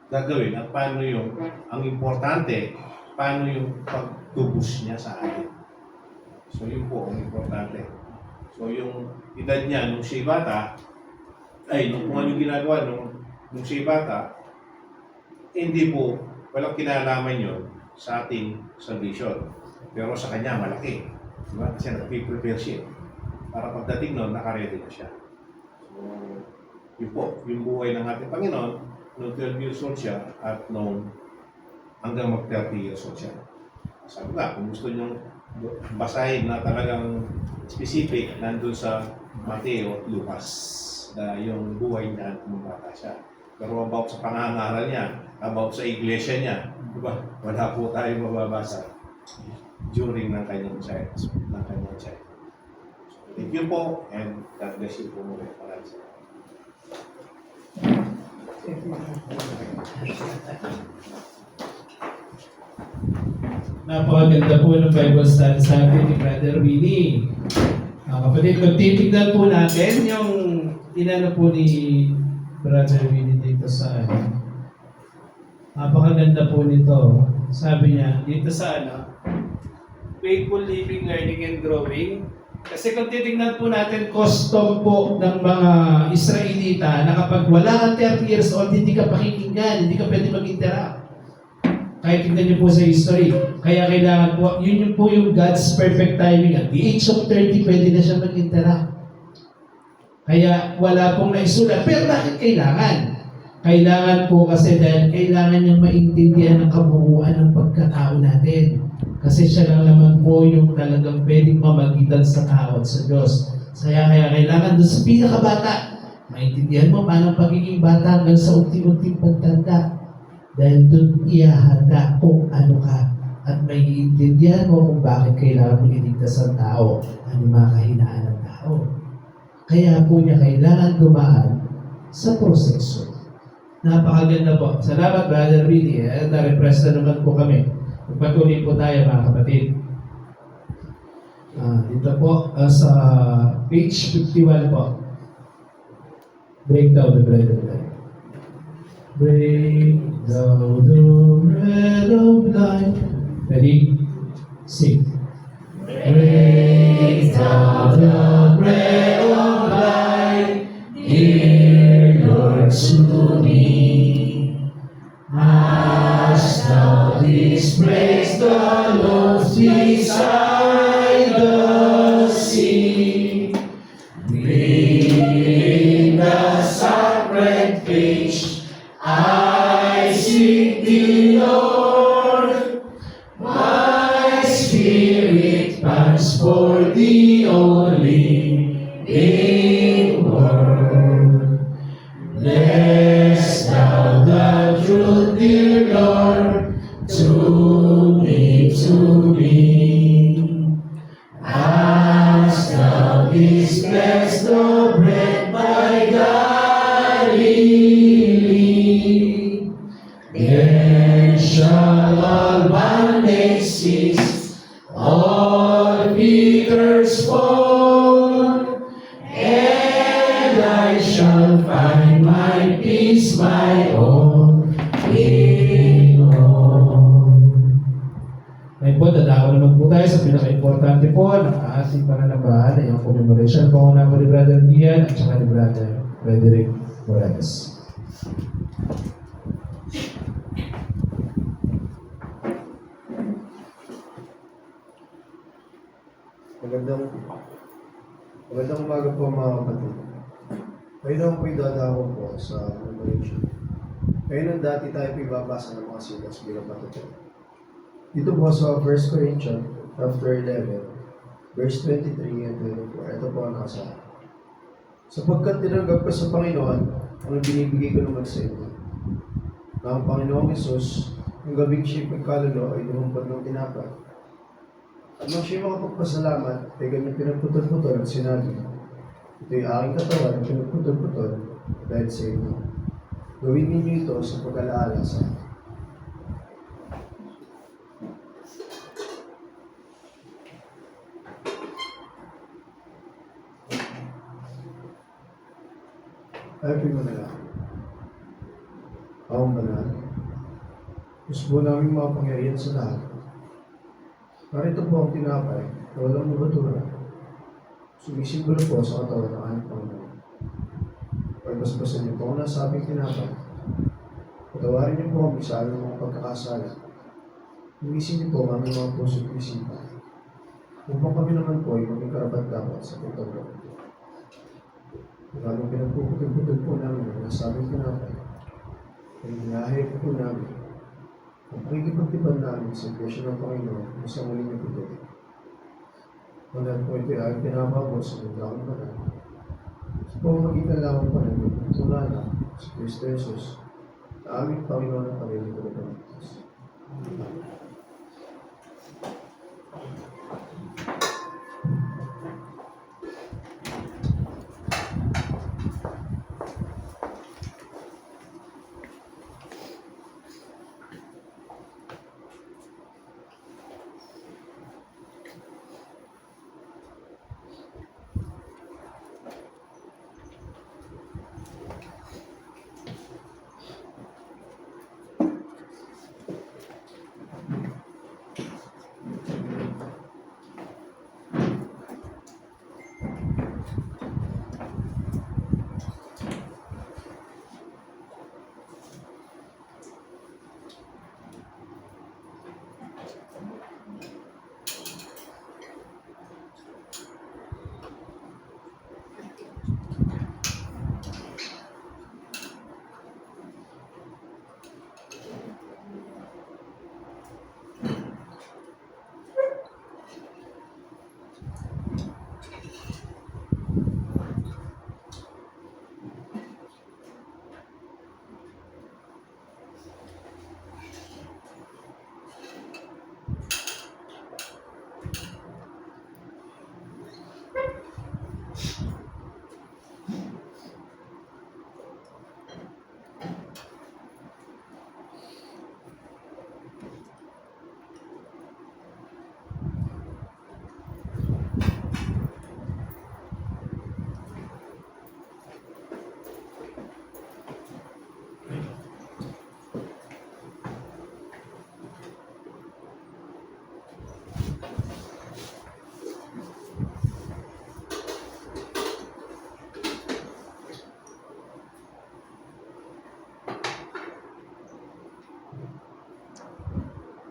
gagawin at paano yung, ang importante, paano yung pagtubos niya sa atin. So yun po ang importante. So yung edad niya nung siya bata, kung ano yung ginagawa nung siya bata, hindi po, walang kinalaman yun sa ating salvation. Pero sa kanya malaki. Diba? Kasi nag-prepare siya. Para pagdating nun, nakaredy na siya. So, yun po, yung buhay ng ating Panginoon, noong 12 years old siya at nung hanggang mag-30 years old siya. Sabi nga, kung gusto nyo basahin na talagang specific, nandun sa Mateo at Lucas na yung buhay niya at bata siya. Pero about sa pangangaral niya, about sa iglesia niya, diba? Wala po tayo mababasa during ng kanyang child. Thank you po, and God bless you po muli. Maraming salamat. Napakaganda po ng Bible study sabi ni Brother Willie. Kapatid, kung titignan po natin yung inano po ni Brother Willie dito sa ano. Napakaganda po nito. Sabi niya, dito sa ano, faithful living, learning, and growing. Kasi kung titignan po natin, custom po ng mga Israelita na kapag wala kang 30 years old, hindi ka pakikinggan, hindi ka pwede mag-interact. Kahit tignan niyo po sa history. Kaya kailangan po, yun po yung God's perfect timing. At the age of 30, pwede na siya mag-interact. Kaya wala pong naisulat. Pero bakit kailangan? Kailangan po kasi dahil kailangan niyang maintindihan ang kabuuan ng pagkatao natin. Kasi siya lang naman po yung talagang pwedeng mamagitan sa tao at sa Diyos. Kaya kailangan doon sa pinakabata, maintindihan mo paano ang pagiging bata hanggang sa unti-unting pagtanda. Dahil doon ihahanda kung ano ka at may iintindihan mo kung bakit kailangan mo iligtas ang tao, ano mga kahinaan ng tao. Kaya po niya kailangan dumaan sa proseso. Napakaganda po. Salamat, Brother Willie. Na-repress na naman po kami. Magpatuloy po tayo, mga kapatid. Dito po, sa page 51 po. Break down the bread of life. Break down the bread of life. Ready? Sing. Break down the bread of life. Dear Lord, to me. As thou didst break the loaves beside the sea, reading the sacred page, I seek thee, Lord. My spirit pants for the only living word. Bless thou the truth, dear Lord, to me, to me. As thou didst bless the bread by Galilee, then shall all bondage cease, all fears fall, and I shall find my peace, my own in all. Ngayon po, dadako naman po tayo sa pinaka-importante po ng ating pananabahan ay ang commemoration po na po ni Brother Ian at saka ni Brother Frederick Morales. Magandang umaga po mga kapatid. Ngayon naman po idadako po sa commemoration. Ngayon ang dati tayo po ibabasa ng mga sitas bilang patutunan. Dito po sa 1 Corinthians chapter 11, verse 23 and 24. Ito po ang nakasabi. Sapagkat tinanggap ko sa Panginoon ang binibigay ko naman sa inyo. Na ang Panginoong Hesus, yung gabing siya'y pagkalalo ay lumumpad ng tinapay. At nang siya makapagpasalamat, ay ganyan pinagputol-putol at sinabi, ito'y aking katawan na pinagputol-putol dahil sa inyo. Gawin ninyo ito sa pag-alaala sa akin. Tayo po manalangin. Awang banal, gusto po namin makapangyarihan sa lahat. Narito po ang tinapay na walang mabatura. Sumisimbolo po sa katawan ng aming Panginoon. Pagpaspasan niyo po ang nasa aming tinapay. Patawarin niyo po kami sa aming mga pagkakasala. Lumisin niyo po ang aming mga puso at isipan. Upang kami naman po ay maging karapat-dapat sa pagtanggap. Maraming pinagpuputol-putol po namin ang nasa aming tinapay. Ay hinahayag po namin ang pakikipagtipan namin sa presyo ng Panginoon sa muling na pito. Manat po ito ay pinapabot sa mundakong banal. Sa pamamagitan lamang pa ng tunana sa Kristo Jesus na aming Panginoon at Panginoon ko na Panginoon.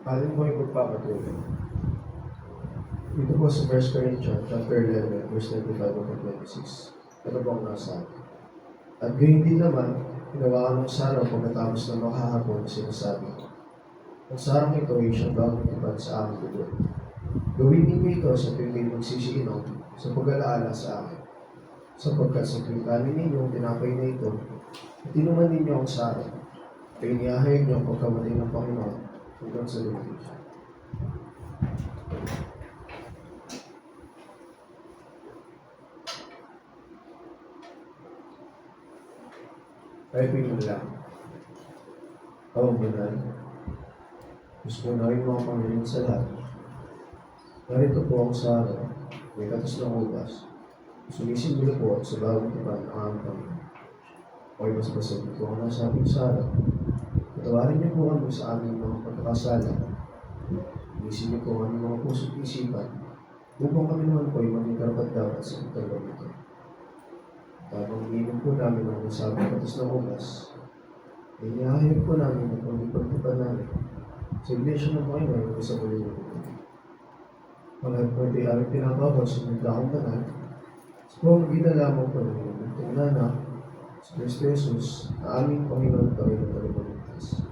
Atin po yung pagpapatuloy. Dito po sa 1 Corinthians, chapter 11, verse 25 to 26. Ito po ang nasa atin. At gayon din naman, hinawaan ng Sarah pagkatapos ng makahapon na sinasabi. Ang sarang ito ay siyang bagong tipan sa aming dugo. Gawin ninyo ito sa tuwing magsisiinom sa pag-alaala sa akin. Sapagkat sa tuwing kanin ninyo ang tinapay na ito, at inuman ninyo ang sarang, kaya inihahayag niyo ang pagkamatay ng Panginoon hanggang sa lumating siya. Kaya pinula, awang banal, gusto ko na rin mga Panginoon sa lahat. Narito po ang Sarah, may katas ng ugas. Sumisimbolo po sa bagong tipan ang aming Panginoon. Okay, mas basag ito ang nasabing Sarah. Patawarin niyo po kami sa aming mga pagkakasala. Inisin niyo po ang aming mga puso't isipan upang kami naman po ay maging karapat-dapat sa pagtanggap ito. Tapos iinom po namin ang nasabing katas ng ugas. Inihahayag po namin ang pagpagtipan namin sa iglesia ng Panginoon sa muli ng ito. Pagkat po ito'y aming pinabawal sa mga daong banal, sa pamamagitan lamang po ng itong nanak, sa Kristo Jesus, na aming Panginoon at Panginoon na Tagapagligtas.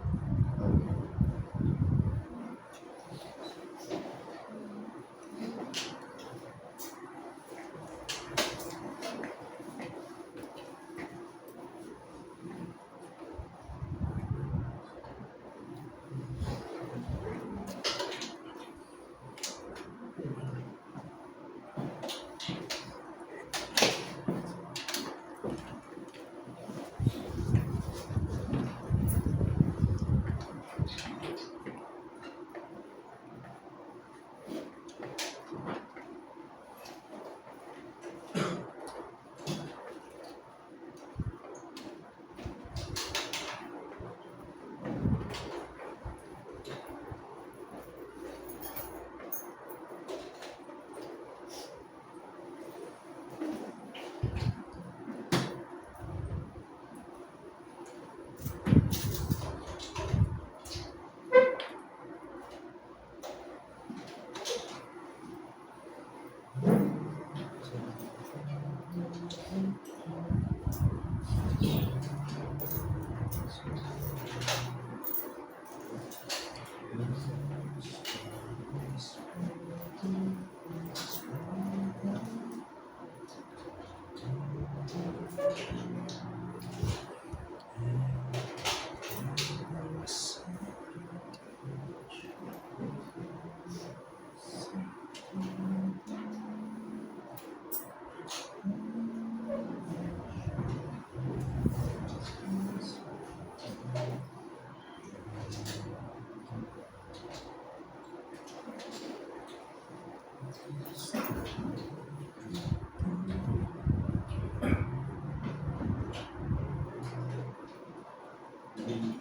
Amen.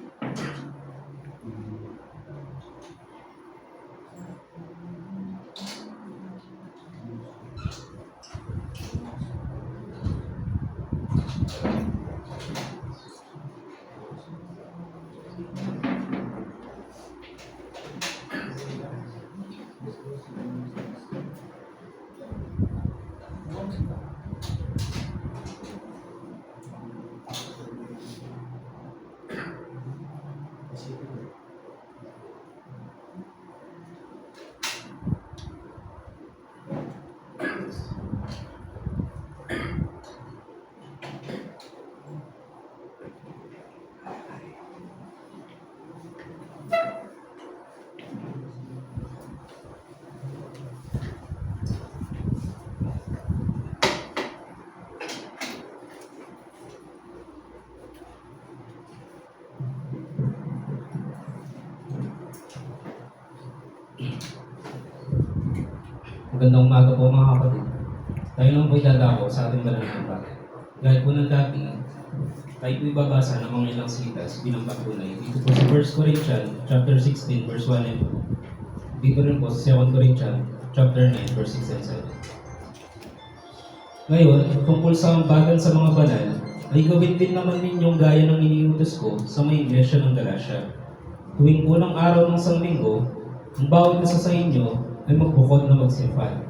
Magandang umaga po mga kapatid. Tayo naman po'y dadako sa ating banal na bakit. Gaya po ng dati, tayo po'y babasa ng mga ilang salitas bilang pagtunay. Dito po sa 1 Corinthians chapter 16 verse 1 and 2. Dito rin po sa 2 Corinthians chapter 9 verse 6 and 7. Ngayon, tungkol sa ambagan sa mga banal, ay gawin din naman ninyong gaya ng iniutos ko sa mga iglesia ng Galatia. Tuwing unang araw ng Sanglinggo, ang bawat isa sa inyo ay magbukod na magsimpan.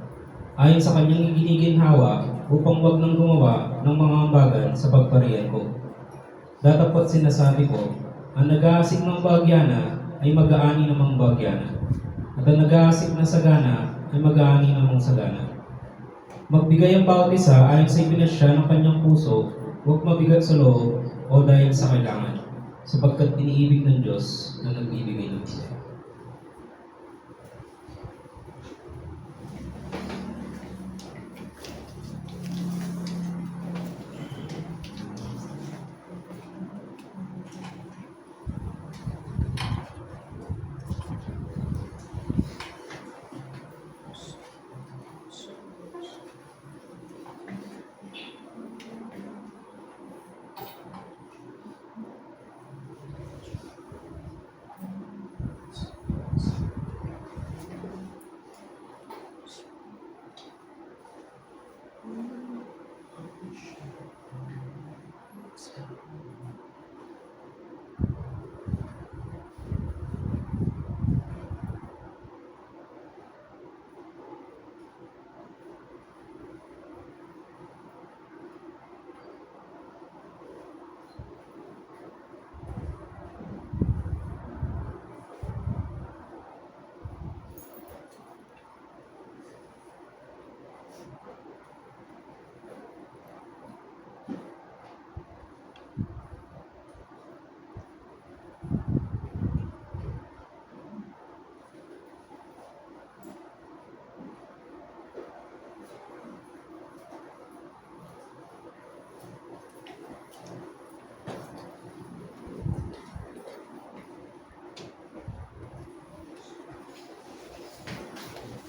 Ayon sa kanyang giniginhawa upang wag nang gumawa ng mga ambagan sa pagparian ko. Datapot sinasabi ko, ang nag-aasik ng bahagyana ay mag-aani namang bahagyana. At ang nag-aasik ng sagana ay mag-aani namang sagana. Magbigay ang bawat isa ayon sa ipinasya ng kanyang puso, huwag mabigat sa loob o dahil sa kailangan, sapagkat iniibig ng Diyos na nagbibigay ng siya.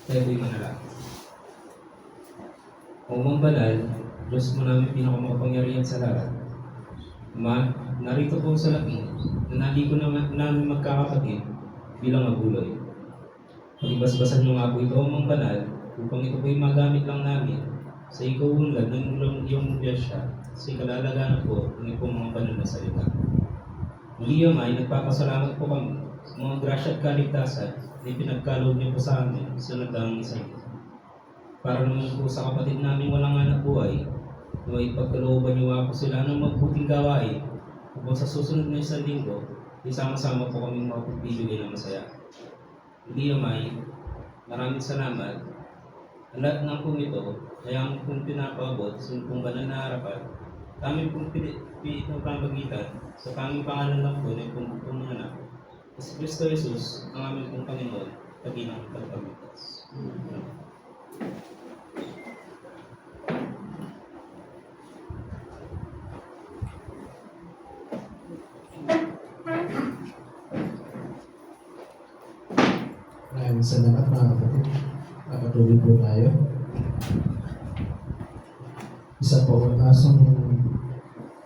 Tayo'y manalangin. O Mang Banal, Diyos mo namin pinakamakapangyarihan sa lahat. Ama, narito po sa lapi na naligo namin magkakapatid bilang aguloy. Pagibasbasan mo nga po ito, O Mang Banal, upang ito po'y magamit lang namin sa ikaunlad ng iyong iglesia sa ikalalagaan po ng ipong mga banal na salita. Muli ay nagpapasalamat po kami sa mga grasya at kaligtasan na pinagkaloob niyo po sa amin sa nagdaang isa ito. Para naman po sa kapatid namin walang anak buhay, na ipagkalooban niyo ako sila ng mabuting gawain upang sa susunod na isang linggo, isama-sama po kaming mapagbibigay ng masaya. Muli ay maraming salamat. Ang lahat ng po ito ay ang pong pinapaabot sa pong banal na harapan. Kami pong pinapamagitan sa tanging pangalan lang po ng pong mga anak. Si Kristo Jesus, ang aming pong Panginoon, kabilang tagapagligtas. Maraming salamat mga kapatid. Nakatuloy po tayo. Isa po ang asong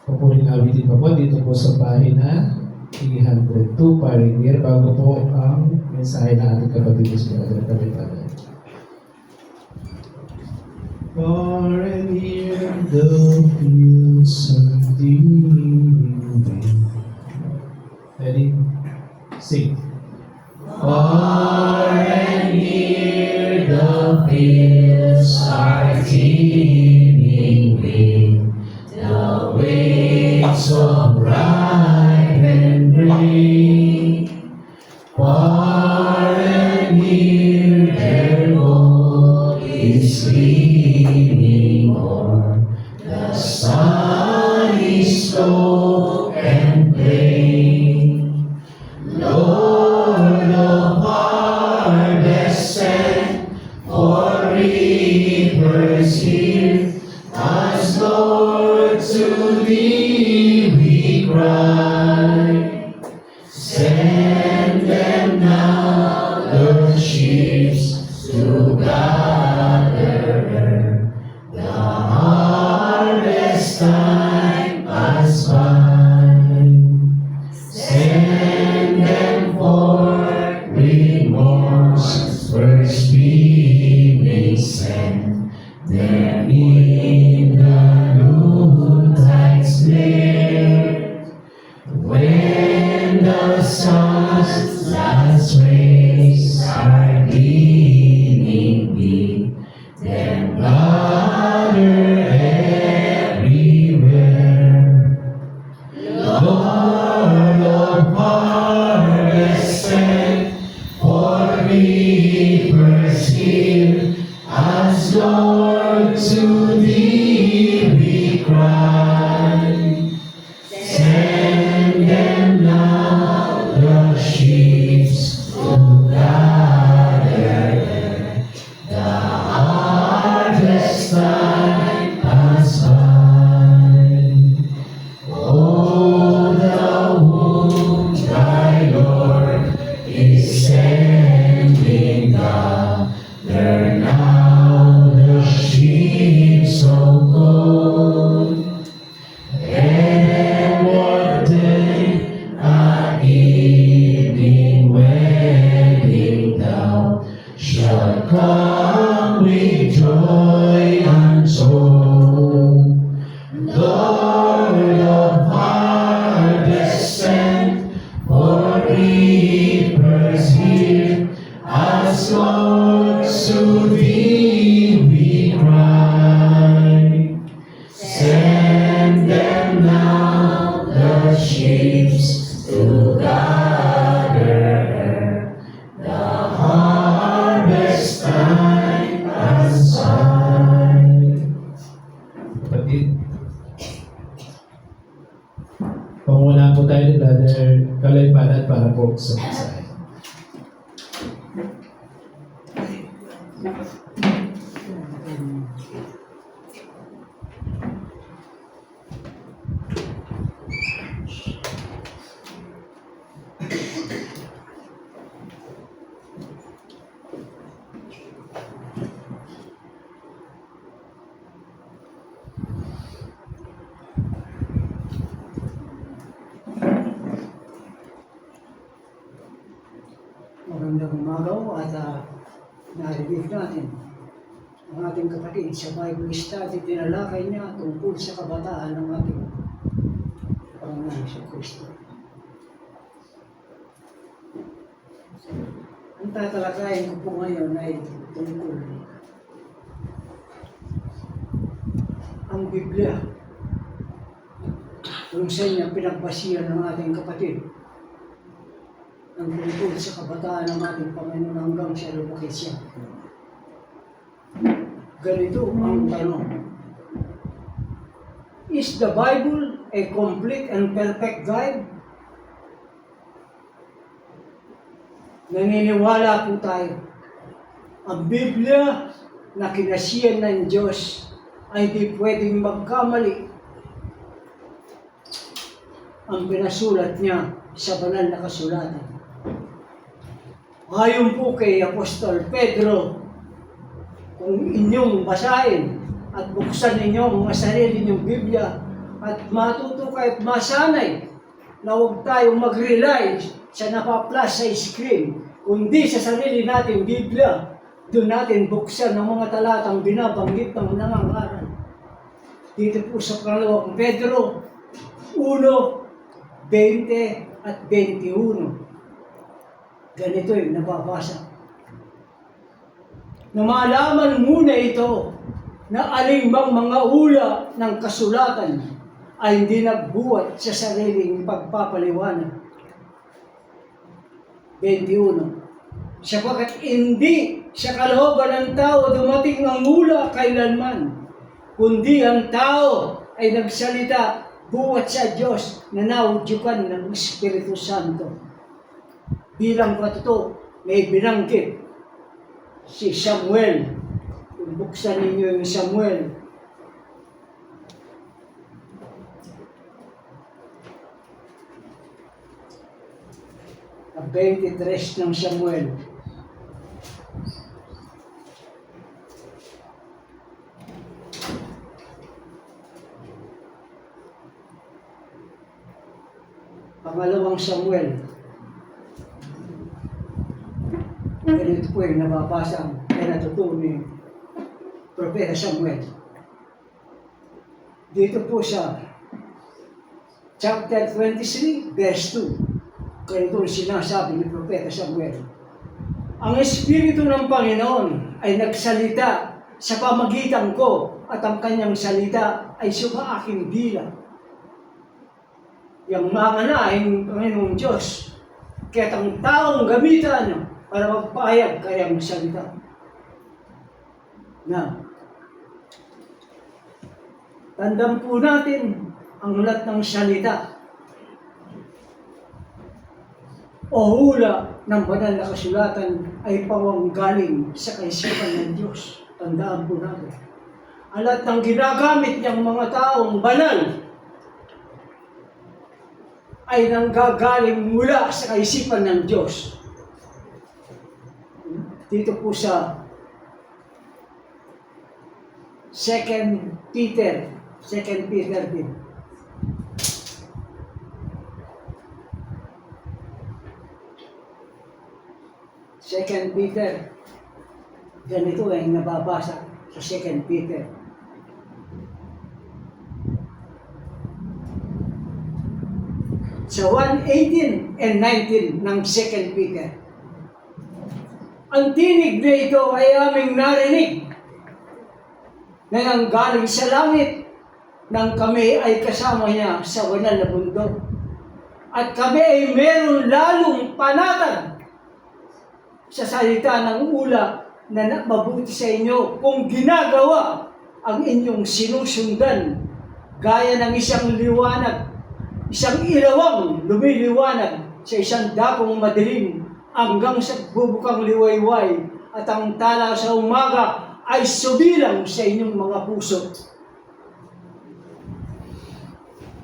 papuring awitin pa po dito po sa pahina 302 paring year bago po ang mensahe na ating kapatid sa Brother Kapitana. Far and near the fields of dealing. Ready? Sing. Far and near the fields are teeming with the waves of ripe and grain. Far and near their gold is gleaming o'er the sunny slope and plain. Lord of harvest, send for reapers here, as Lord to thee we cry. Send them now the sheaves to gather, the harvest time has by. Send them forth remorse, first we may send them in the noontide's glare, when the sun's last rays Yes, Lord, to thee we cry. Send them now, the sheep to gather. The harvest time has come. Oh, the womb thy Lord is sending gather now the sheep so cold. And what day at evening wedding thou shalt come with joy untold. Lord of harvest sent for reapers here, as Lord to thee we cry. Send them now, the sheep to gather. The harvest time has come. Kapatid, panguna po tayo ni Brother Kaloy Panat para po sa mensahe. Magandang umaga po at narinig natin ang ating kapatid sa Bible study, tinalakay niya tungkol sa kabataan ng ating Panginoon sa Kristo. Ang tatalakayin ko po ngayon ay tungkol ang Biblia kung saan niya pinagbasihan ng ating kapatid ang tungkol sa kabataan ng ating Panginoon hanggang siya lumaki siya. Ganito ang tanong. Is the Bible a complete and perfect guide? Naniniwala po tayo. Ang Biblia na kinasiyan ng Diyos ay di pwedeng magkamali. Ang pinasulat niya sa banal na kasulatan. Ayon po kay Apostol Pedro, kung inyong basahin at buksan ninyo ang mga sarili ninyong Biblia at matuto kayo at masanay na huwag tayong mag-rely sa napaplas sa screen, kundi sa sarili nating Biblia, doon natin buksan ang mga talatang binabanggit ng nangangaral. Dito po sa pangalawang Pedro 1:20 at 21. Ganito yung nababasa. Na malaman muna ito na aling bang mga ula ng kasulatan ay hindi nagbuhat sa sariling pagpapaliwanag. 21. Sapagkat hindi sa kalooban ng tao dumating ang ula kailanman, kundi ang tao ay nagsalita buhat sa Diyos na naudyukan ng Espiritu Santo. Bilang patuto, may binanggit si Samuel. Kung buksan ninyo yung Samuel. Ang 23 ng Samuel. Pangalawang Samuel. Ganito po yung nababasa ang pinatutunan ni Propeta Samuel. Dito po sa chapter 23, verse 2. Ganito yung sinasabi ni Propeta Samuel. Ang Espiritu ng Panginoon ay nagsalita sa pamagitan ko at ang kanyang salita ay sumaaking bilang. Yung mga naing Panginoong Diyos, kaya't ang taong gamitan para magpahayag kanyang salita. na tandaan po natin ang lahat ng salita o hula ng banal na kasulatan ay pawang galing sa kaisipan ng Diyos. Tandaan po natin. Ang lahat ng ginagamit niyang mga taong banal ay nanggagaling mula sa kaisipan ng Diyos. Dito po sa 2 Peter din. Second Peter. Ganito ay nababasa sa 2 Peter. Sa 1:18 and 19 ng 2 Peter. Ang tinig na ito ay aming narinig na nanggaling sa langit nang kami ay kasama niya sa banal na bundok. At kami ay meron lalong panatag sa salita ng ula na mabuti sa inyo kung ginagawa ang inyong sinusundan gaya ng isang liwanag, isang ilawang lumiliwanag sa isang dakong madilim hanggang sa bubukang liwayway at ang tala sa umaga ay subilang sa inyong mga puso.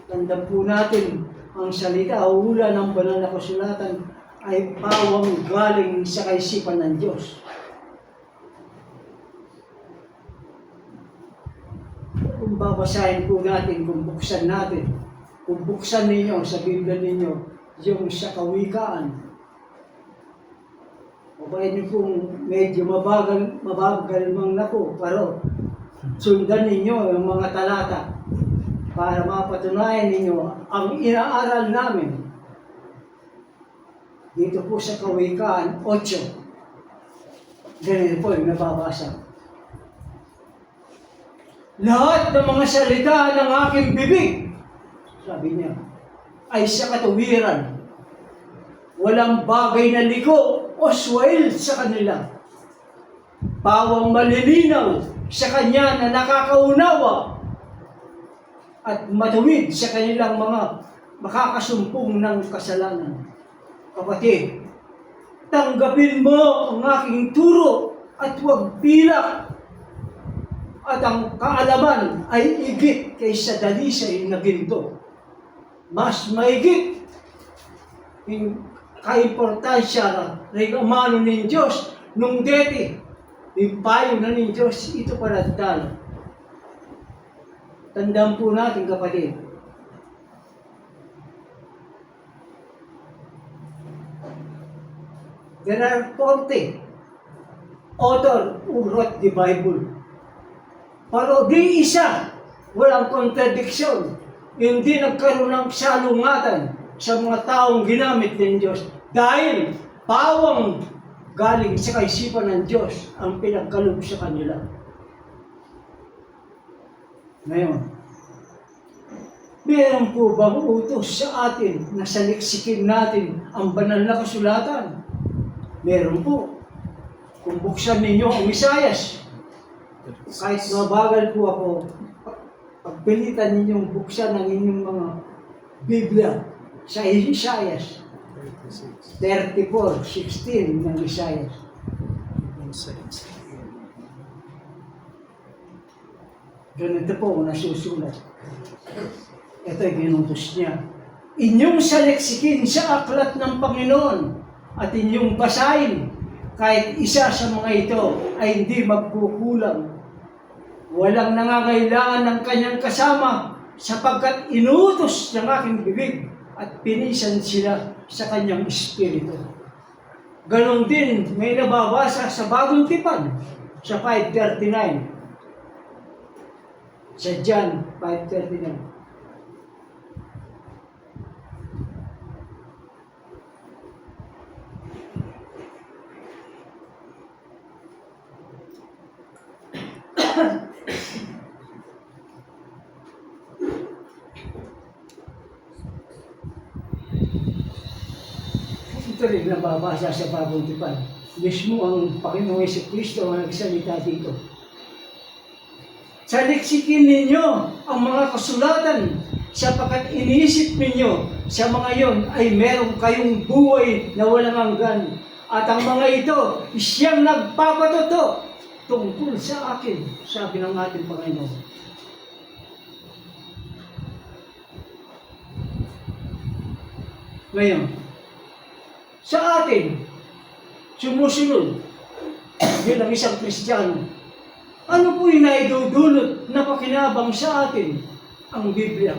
Tandaan po natin, ang salita o hula ng banal na kasulatan ay pawang galing sa kaisipan ng Diyos. Kung babasahin po natin, kung buksan ninyo sa Biblia ninyo, yung sa Kawikaan, o kaya niyo kung medyo mabagal mang nako, pero sundan ninyo yung mga talata para mapatunayan ninyo ang inaaral namin. Dito po sa Kawikaan 8, ganito po yung nababasa. Lahat ng mga salita ng aking bibig, sabi niya, ay sa katuwiran. Walang bagay na liko o swahil sa kanila. Pawang malilinaw sa kanya na nakakaunawa at matuwid sa kanilang mga makakasumpong ng kasalanan. Kapatid, tanggapin mo ang aking turo at huwag pilak. At ang kaalaman ay igit kaysa dalisay na ginto. Mas maigit yung kaimportansya ng amano ng Diyos nung deti. Yung payo na ng Diyos, ito paradal. Tandaan po natin, kapatid. There are 40 author who wrote the Bible. Pero di isa, walang contradiction. Hindi nagkaroon ng salungatan sa mga taong ginamit ng Diyos. Dahil pawang galing sa kaisipan ng Diyos ang pinagkaloob sa kanila. Ngayon, meron po bang utos sa atin na saliksikin natin ang banal na kasulatan? Meron po. Kung buksan ninyo ang Isaias, kahit mabagal po ako, pagpilitan ninyong buksan ang inyong mga Biblia sa Isaias 34:16 ng Isaias. Ganito po nasusulat. Ito'y ginutos niya. Inyong saliksikin sa aklat ng Panginoon at inyong basahin. Kahit isa sa mga ito ay hindi magkukulang. Walang nangangailangan ng kanyang kasama sapagkat inutos ng aking bibig at pinisan sila sa kanyang espiritu. Ganon din may nababasa sa Bagong Tipan sa 5:39. Sa John 5:39. Ito rin nababasa sa Bagong Tipan. Mismo ang Panginoong Jesucristo ang nagsalita dito. Saliksikin ninyo ang mga kasulatan sapagkat iniisip ninyo sa mga iyon ay meron kayong buhay na walang hanggan. At ang mga ito, siyang nagpapatuto tungkol sa akin, sabi ng ating Panginoon. Ngayon, sa atin, sumusunod bilang isang Kristiyano, ano po yung naidudulot na pakinabang sa atin? Ang Biblia.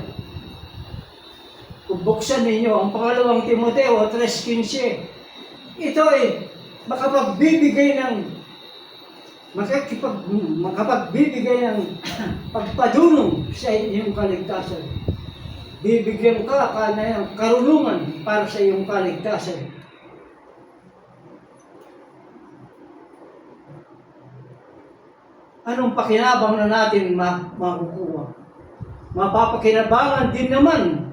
Kung buksan ninyo ang pangalawang Timoteo 3:15, ito ay makapagbibigay ng pagpadunong sa inyong kaligtasan. Bibigyan ka ng karunungan para sa iyong kaligtasan. Anong pakinabang na natin makukuha? Mapapakinabangan din naman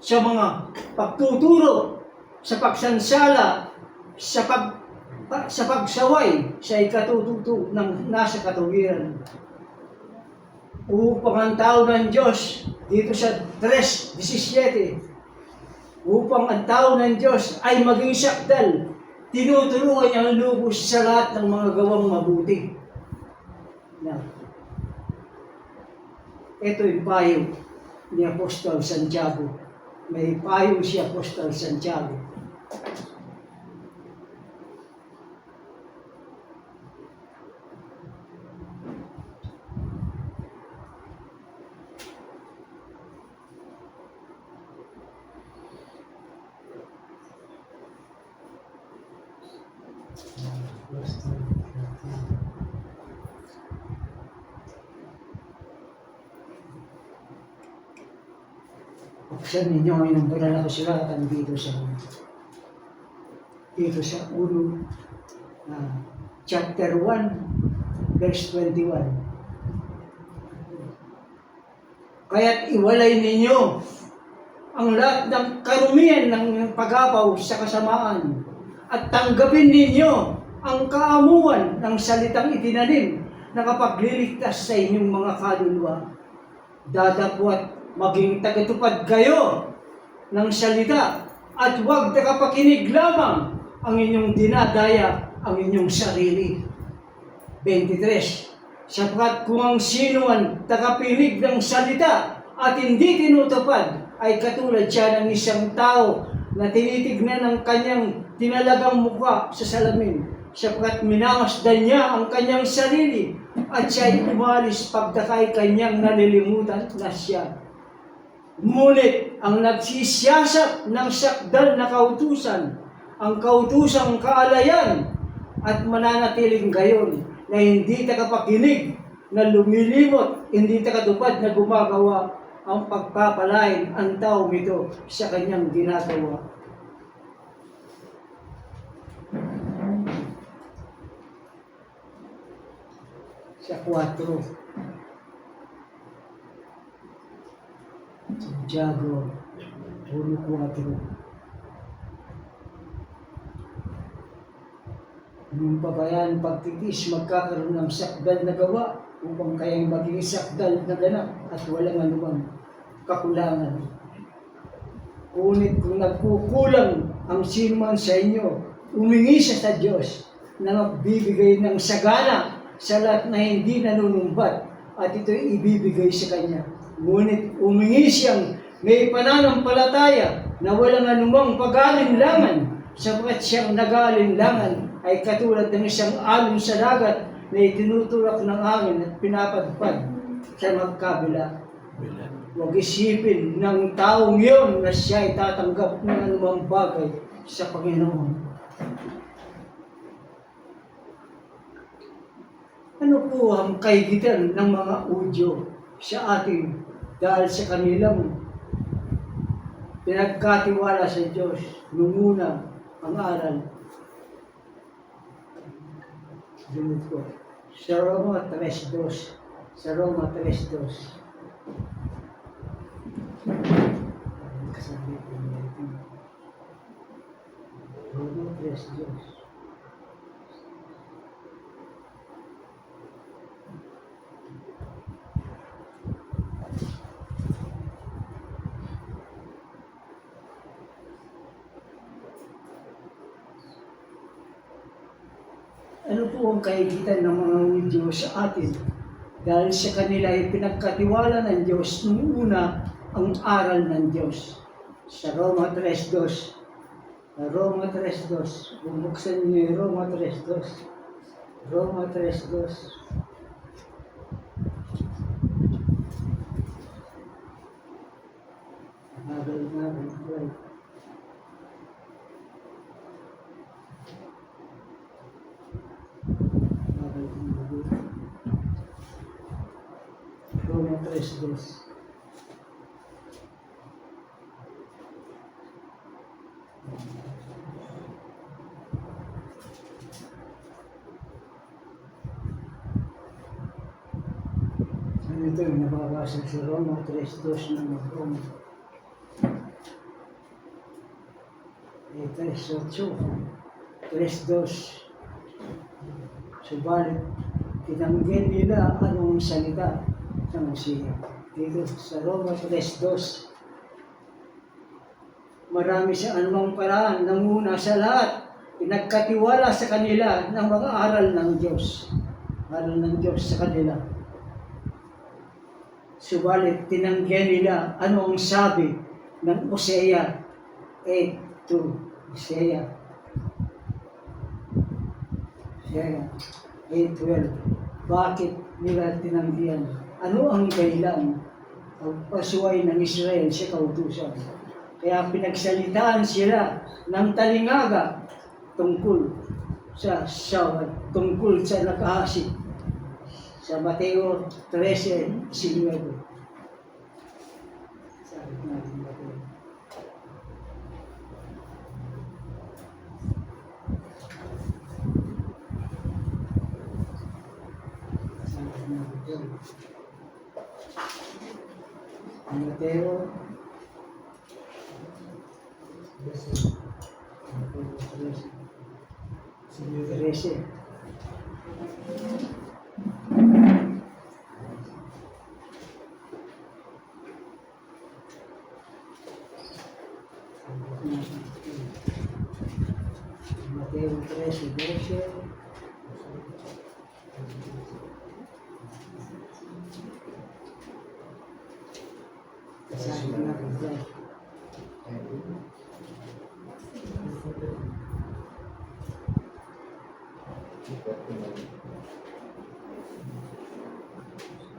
sa mga pagtuturo, sa pagsansala, sa pagsaway sa ikatututo ng nasa katuwiran. Upang ang tao ng Diyos, dito sa 3:17, upang ang tao ng Diyos ay maging sakdal, tinutulungan niya ang lubos sa lahat ng mga gawang mabuti. Now, ito yung payo ni Apostol Santiago. May payo si Apostol Santiago. Buksan ninyo ang inyong banal na kasulatan dito sa chapter 1, verse 21. Kaya't iwalay ninyo ang lahat ng karumihan ng pag-apaw sa kasamaan at tanggapin ninyo ang kaamuan ng salitang itinanim na kapagliligtas sa inyong mga kaluluwa. Dadapwat maging tagatupad kayo ng salita at huwag takapakinig lamang ang inyong dinadaya ang inyong sarili. 23. Sapagkat kung ang sino man takapinig ng salita at hindi tinutupad ay katulad siya ng isang tao na tinitignan ng kanyang tinalagang mukha sa salamin, sapagkat minamasdan niya ang kanyang sarili at siya'y umalis pagdakay kanyang nalilimutan na siya. Ngunit ang nagsisiyasat ng sakdal na kautusan, ang kautusang kaalayan at mananatiling gayon na hindi takapakinig, na lumilimot, hindi takatupad na gumagawa ang pagpapalain ang taong ito sa kanyang ginagawa. Sa 4. Santiago 1:4. Yung pabayaan pagtitis magkakaroon ng sakdal na gawa upang kayang maging sakdal na ganap at walang anumang kakulangan. Ngunit kung nagkukulang ang sinuman sa inyo, umingi siya sa Diyos na magbibigay ng sagana sa lahat na hindi nanunumbat at ito'y ibibigay sa Kanya. Ngunit umingi siyang may pananampalataya na walang anumang pag-alinlangan, sapagkat siyang nag-aalinlangan ay katulad ng isang alon sa dagat na itinutulak ng hangin at pinapadpad sa magkabila. Huwag isipin ng taong iyon na siya ay tatanggap ng anumang bagay sa Panginoon. Ano po ang kaigitan ng mga Udyo sa atin dahil sa kanilang pinagkatiwala sa Diyos nung una ang aral? Dunod ko. Sa Roma 3:2. Sa Roma 3:2. Kasabi ko natin. Roma 3:2. Ano po ang kaigitan ng mga Hudyo sa atin? Dahil sa kanila ay pinagkatiwala ng Diyos nung una ang aral ng Diyos. Sa Roma 3:2. Sa Roma 3:2. Bubuksan niyo yung Roma 3:2. Roma 3:2. Nagal. Roma 3:2. Ano ito yung nababasa sa Roma 3:2 ng Roma? 3:8. 3:2. Subalit, tinanggil nila anong salita ng Mesiya. Dito sa Roma 3:2. Marami sa anumang paraan, nanguna sa lahat, pinagkatiwala sa kanila ng mga aral ng Diyos. Aral ng Diyos sa kanila. Subalit, tinanggihan nila ano ang sabi ng Hosea 8:2. Hosea 8:12. Bakit nila tinanggihan? Ano ang dahilan ang pasuway ng Israel sa kautusan? Kaya pinagsalitaan sila ng talingaga tungkol sa tungkol sa nakahasik. Sa Mateo 13:19. Sabi natin Mateo. Mateo 13. Mateo 13:12. Sabi natin dyan.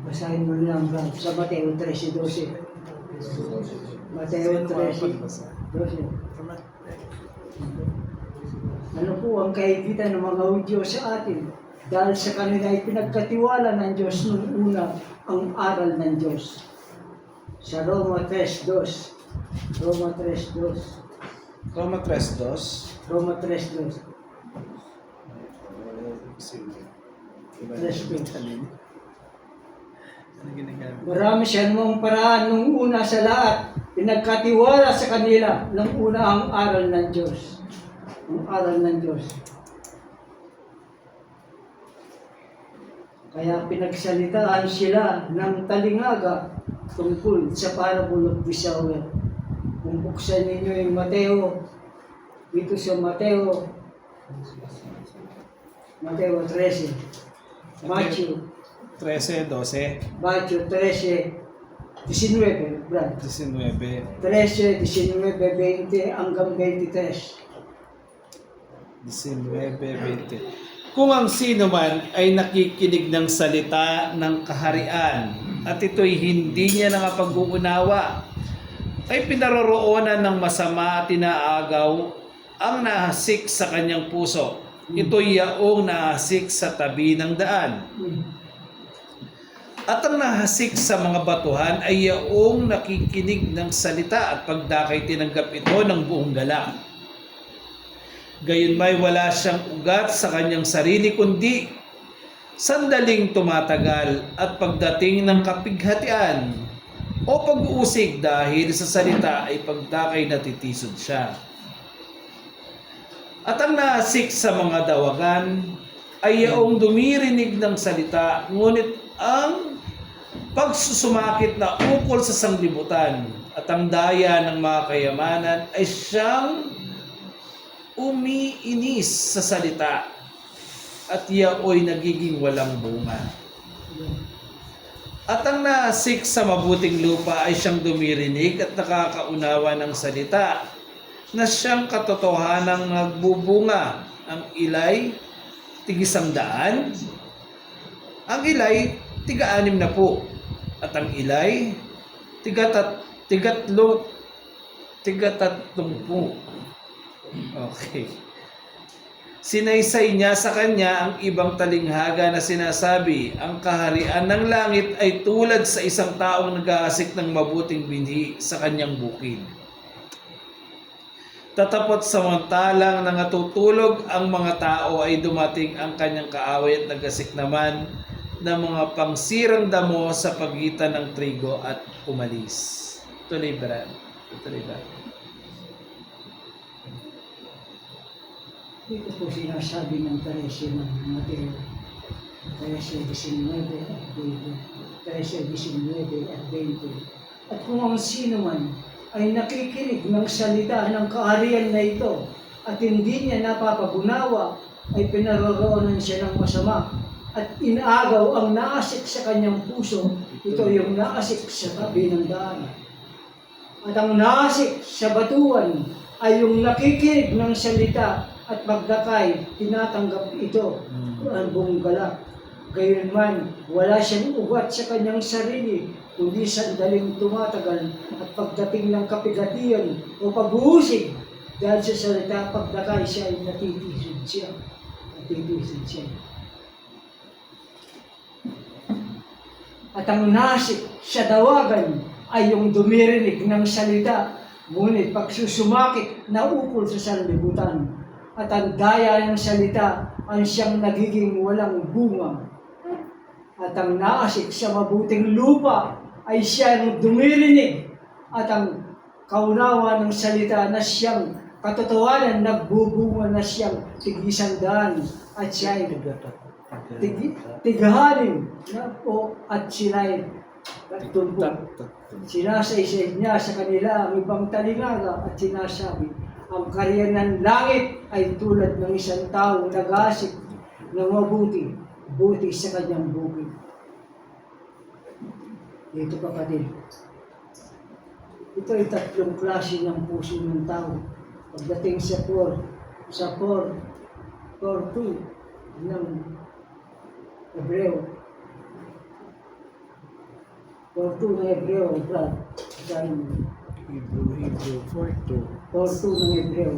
Basahin mo lang sa Mateo 13:12. Mateo 13:12. Ano po ang kaigitan ng mga Hudyo sa atin? Dahil sa kanila ay pinagkatiwala ng Diyos nung una ang aral ng Diyos. Sa Roma 3:2. Roma 3:2. Roma 3:2. Roma 3:2. 3:2. Marami siya namang paraan nung una sa lahat. Pinagkatiwala sa kanila ng una ang aral ng Diyos. Ang aral ng Diyos. Kaya pinagsalitaan sila ng talingaga tungkol sa parable of the sower. Kung buksan ninyo yung Mateo, dito sa Mateo 13. Matthew 13:12. Matthew 13:19, Brad. 19. 13, 19, 20 hanggang 23. 19:20. Kung ang sino man ay nakikinig ng salita ng kaharian at ito'y hindi niya nakapag-uunawa, ay pinaroroonan ng masama at inaagaw ang nahasik sa kanyang puso. Ito'y yaong nahasik sa tabi ng daan. At ang nahasik sa mga batuhan ay yaong nakikinig ng salita at pagdakay tinanggap ito ng buong galak. Gayunmay wala siyang ugat sa kanyang sarili kundi sandaling tumatagal at pagdating ng kapighatian o pag-uusig dahil sa salita ay pagdakay natitisod siya. At ang nahasik sa mga dawagan ay yaong dumirinig ng salita ngunit ang pagsusumakit na ukol sa sanglibutan at ang daya ng mga kayamanan ay siyang umiinis sa salita at yaoy nagiging walang bunga. At ang nasik sa mabuting lupa ay siyang dumirinig at nakakaunawa ng salita na siyang katotohanang nagbubunga. Ang ilay, tig-100, ang ilay, tig-60, at ang ilay, tig-30. Okay. Sinaysay niya sa kanya ang ibang talinghaga na sinasabi, ang kaharian ng langit ay tulad sa isang taong nag-aasik ng mabuting binhi sa kanyang bukid. Tatapot samantalang nangatutulog ang mga tao ay dumating ang kanyang kaaway at nagasik naman ng mga pangsirang damo sa pagitan ng trigo at umalis. Tuloy, Brad. Tuloy, Brad. Dito po sinasabi ng 13 ng Mateo, 13:19 at 20, 13:19 at 20. At kung ang sino man ay nakikinig ng salita ng kaharian na ito at hindi niya napapagunawa, ay pinaroroonan siya ng masama at inaagaw ang naasik sa kanyang puso. Ito yung naasik sa tabi ng daan. At ang naasik sa batuan ay yung nakikinig ng salita at pagdakay, tinatanggap ito ang buong galak. Gayunman, wala siyang ugat sa kanyang sarili, kundi sandaling tumatagal at pagdating ng kapigatian o pag-uusig, dahil sa salita pagdakay siya ay natitisod siya. Natitisod siya. At ang nasik sa dawagan ay yung dumirinig ng salita, ngunit pagsusumakit na ukol sa sanlibutan. At ang daya ng salita ang siyang nagiging walang bunga. At ang naasik sa mabuting lupa ay siyang dumirinig at ang kaunawa ng salita na siyang katotohanan nagbubunga na siyang tig-100 at siya ay tig-60 na po at sila ay 30. Sinasaysay niya sa kanila ang ibang talinghaga at sinasabi, ang kaharian ng langit ay tulad ng isang taong nag-aasik ng buti sa kanyang bukid. Ito kapatid, ito ay 3 klase ng puso ng tao. Pagdating sa 4:2 ng Hebreo. 4:2 ng Hebreo, Brad. Hebrew 4:2. 4:2 ng Hebreo.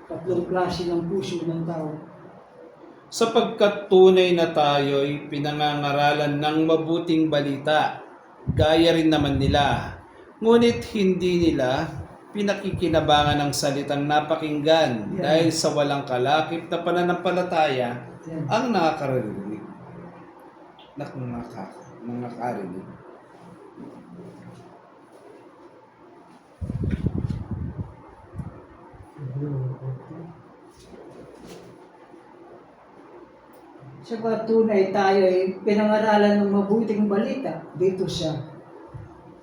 3 klase ng puso ng tao. Sapagkat tunay na tayo'y pinangangaralan ng mabuting balita, gaya rin naman nila, ngunit hindi nila pinakikinabangan ng salitang napakinggan dahil sa walang kalakip na pananampalataya Yan. ang nakakarinig. Nakakarinig. Sapagkat tunay tayo ay pinangaralan ng mabuting balita dito sa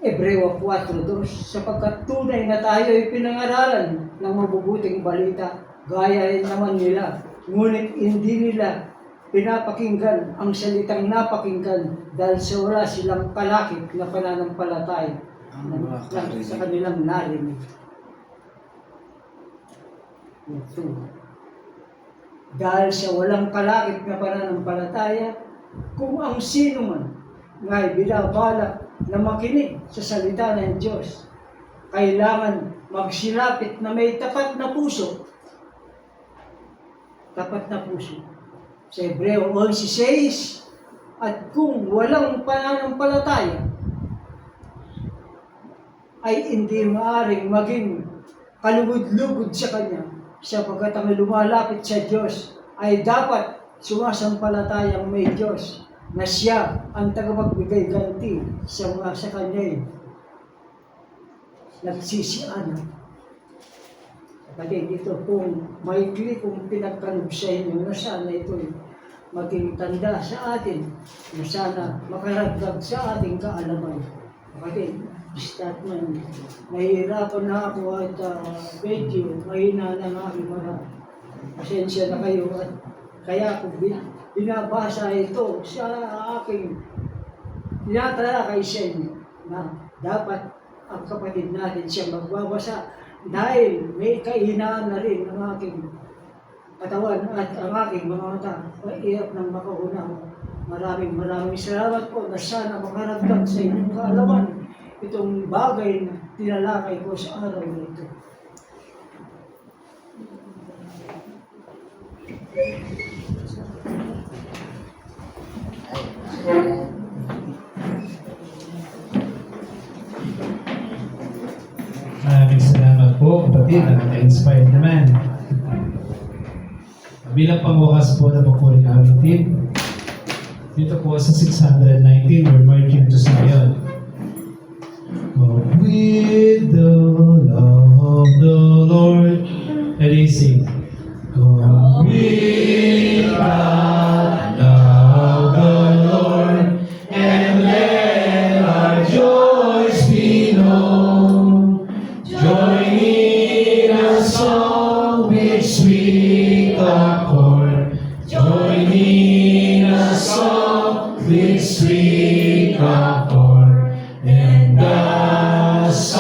Hebreo 4:2. Sapagkat tunay na tayo ay pinangaralan ng mabubuting balita, gaya rin naman nila. Ngunit hindi nila pinapakinggan ang salitang napakinggan dahil sa wala silang kalakip na pananampalataya sa kanilang narinig. Ito. Dahil sa walang kalakip na pananampalataya, kung ang sino man nga'y binabalak na makinig sa salita ng Diyos, kailangan magsilapit na may tapat na puso. Tapat na puso. Sa Hebreo 11:6, at kung walang pananampalataya, ay hindi maaaring maging kalugod-lugod sa Kanya, sapagkat ang lumalapit sa Diyos ay dapat sumasampalatayang may Diyos na Siya ang tagapagbigay ganti sa mga sa Kanya'y nagsisianan. Kapatid, ito kung maikli kung pinagkanob sa inyo na sana ito'y maging tanda sa atin na sana makaragdag sa ating kaalaman. Kapatid, start man, nahihirapan na ako at medyo mahina na ang aking mga pasensya na kayo at Kaya kung binabasa ito sa aking tinatalakay sa inyo na dapat ang kapatid natin siya magbabasa dahil may kahinaan na rin ang aking katawan at ang aking mga mata. Mahirap ng makaunaw. Maraming salamat po na sana makaragdag sa inyong kaalaman itong bagay na tinalakay ko sa araw na ito. Maraming salamat po, kapatid. Nakaka-inspired naman. Bilang pangwakas po na papuri na kapatid, dito po sa 619, we're marching to Zion. With the love of the Lord, let us sing. Come with the love of the Lord, and let our joys be known. Join in a song with sweet accord. Join in a song with sweet accord. And dance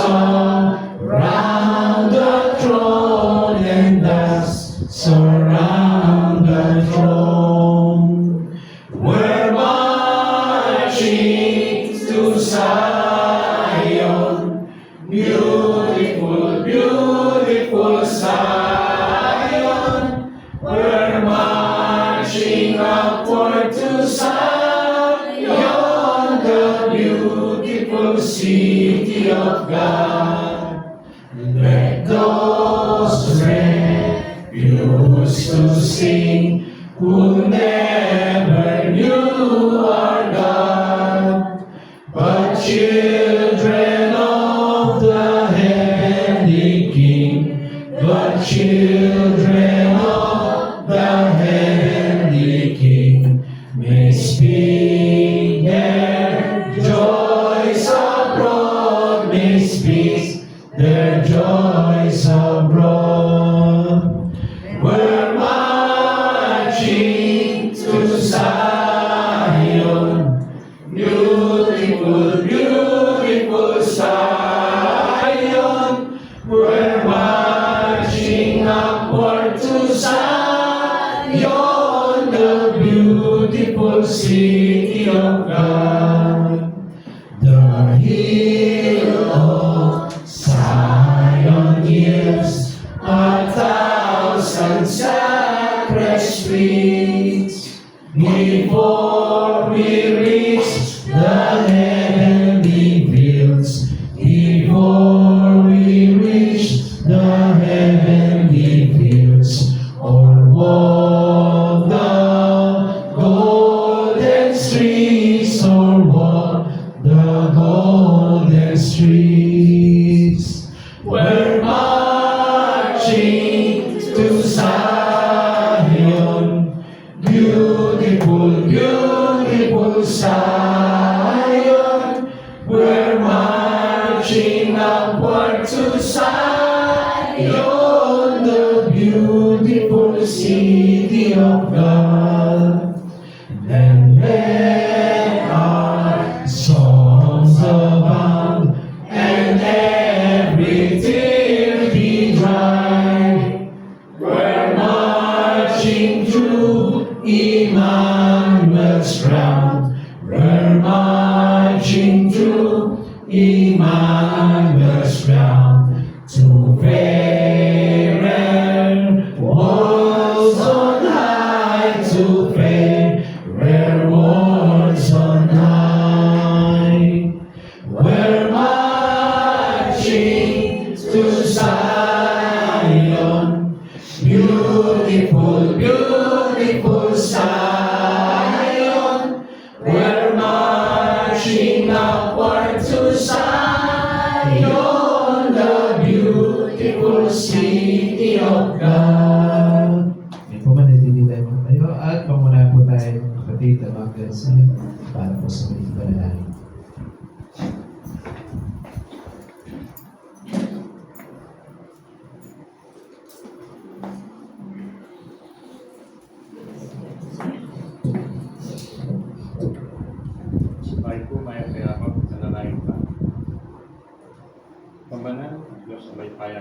around the throne, and dance surround the throne. We're marching to Zion, beautiful, beautiful Zion. We're marching upward to Zion, the beautiful city of God. Let those refuse to sing who never knew our God, but children of the heavenly King, but children of the heavenly King, may speak their joys abroad, may speak their joys abroad. We're marching to Zion, beautiful, beautiful Zion. We're marching upward to Zion, the beautiful city of God. The hill of Zion gives 1,000 sacred streets before we reach the heavenly fields. Before we reach the heavenly fields, or walk the golden streets, or walk the golden streets. We're marching to Zion, beautiful, beautiful Zion. We're marching upward to Zion, the beautiful city of God. And let our songs abound, and every tear be dry. We're marching through Emmanuel's ground. We're marching through Emmanuel's ground to fairer walls on high, to fairer walls on high. We're marching to Zion, beautiful, beautiful Zion. We're marching upward to Zion, the beautiful city of God. May po manatili tayo mga tayo at pamuna po tayo kapatid na magkasin para po sa mga panalangin.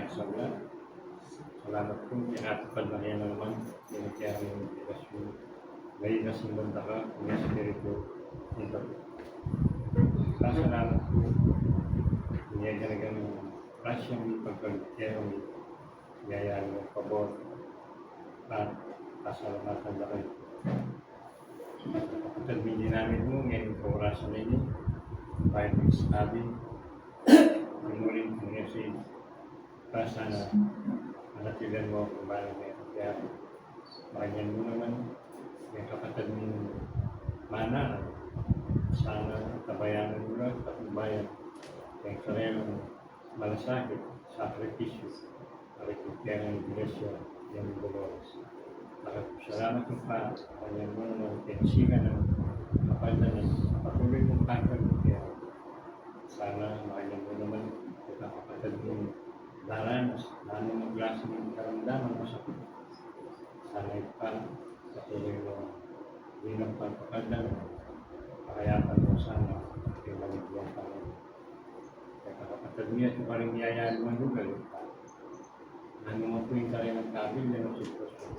Sabla. Salamat po, pinatupad na yan naman. Pinagkaya ng obligasyon. Ngayon na simbanda ka, kung yung spirito, punta po. Salamat po. Hindi talagang prasyang pagpagkaya ng yayaan ng pabor at pasalamatan na kayo. Kapatid namin mo, ngayon po orasan ninyo. Kahit sabi, ang muling message para sana manatilan mo kung paano may kaya makanyan mo naman yung kapatid mo mana sana tabayanan mo lang patnubayan yung sarili malasakit sakripisyo marikipyan ng iglesia yung Dolores. Salamat mo pa makanyan mo naman pinasigan ng kapandanan patuloy mong tangkal mo kaya sana makanyan mo naman yung kapatid mo daranas na anong klase ng karamdaman mo sa sana ipang sa tuloy mo bilang pagpapagdan pakayapan mo sana yung maligyan pa rin kaya kapatid niya ito parang niyayaan mo ang lugar ano mo po yung tayo ng kabil yan ang sitwasyon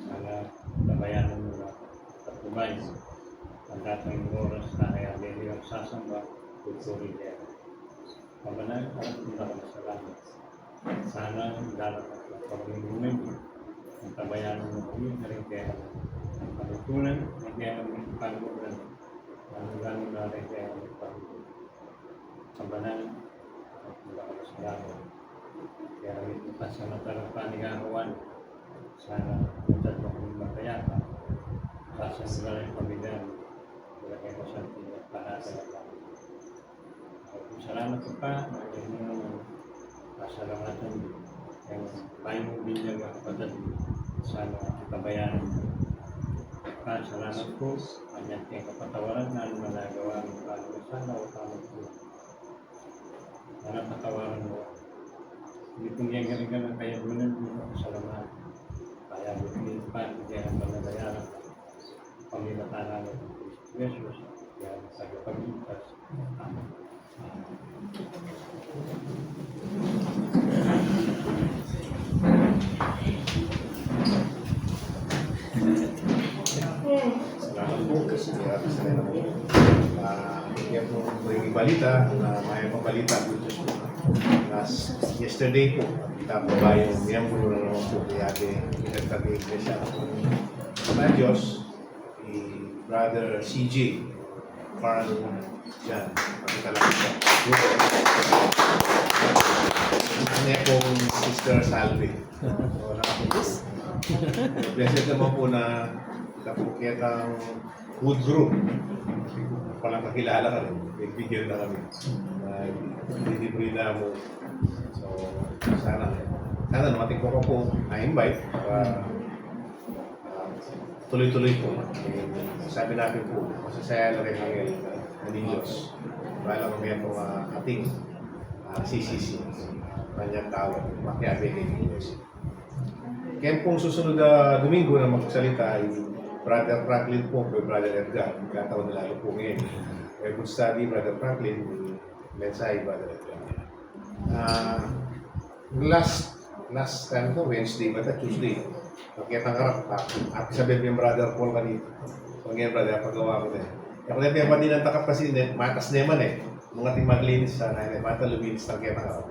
sana tabayanan mo na patubay ang datang oras na kaya din yung sasamba tutuloy niya Kabanal, ang salamat. Sana dapat ang pag-inumin ang tabayanan mo yun na rin kaya ang panutunan na kaya ang panutunan ang gano'n na rin kaya ang panutunan. Kabanal, ang salamat. Kaya rin pasamatalang panigarawan sana matad mo kami matayapa sasang na rin pamilyan wala kayo sa ating panatalaga. Salamat po pa, magiging mo naman pasalamatan yung bayong binyag ang kapatid sana kitabayanan. Salamat po, kanyang kapatawaran na ano nagawa ng paano sana o paano po. Sana patawaran mo. Hindi pong yung galing ng kayabunan mo, salamat. Kaya bukin pa, hindi ang panagayaran. Pamilatanan ng Jesus, kaya sa kapag-ipas. Amen. Salamat po. Grabe sa rin ako. Yan po yung balita na may pabalita dito po. Yesterday po, kita po ba yung miyembro na naman po kaya pinagkag-iglesia na Diyos, Brother CJ Carl Jan. Pakita lang siya. Ano pong Sister Salve. Blessed naman po na kapuketang food group. Palang kakilala ka rin. Bigyan na kami. Dilibre na mo. So, sana naman ko po na-invite para tuloy-tuloy po. Sabi natin po, masasaya na rin ang Diyos. Bahala kami itong ating CCC. Kanyang tawag. Makiabi kay Diyos. Kaya pong susunod na Domingo na magsalita ay Brother Franklin po, kay Brother Edgar. Magkataon na lalo po ngayon. Bible study, Brother Franklin, mensahe, Brother Edgar. Last time ko, Wednesday, but Tuesday. Pagkita nga at sabi yung Brother Paul kanito. So ngayon, Brother, pagawa ko din. Ako na yung din ang takap kasi, matas naman eh. Mga ting maglinis sa nanay, mata luminis ng kaya nakaw.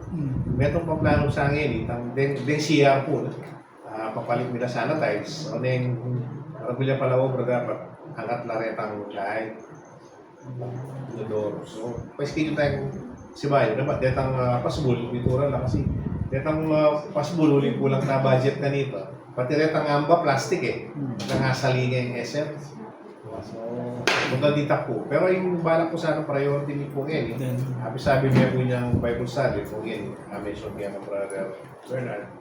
May itong pagplano sa akin, den CR po. Papalit nila sanitize. O na yung bilya pala ko, Brother, hangat laretang kahit Lodoro. So, pa-schedule tayong si Bayo. Dapat, detang pasbul, bitura lang kasi detang pasbul, uling kulang na budget na nito. Pati retang amba, plastic eh. Nangasalinga yung SM. So, punta dita po. Pero yung balak ko sana priority ni po ngayon. Sabi niya po niyang Bible study po ngayon. Mention kaya ng Brother Bernard.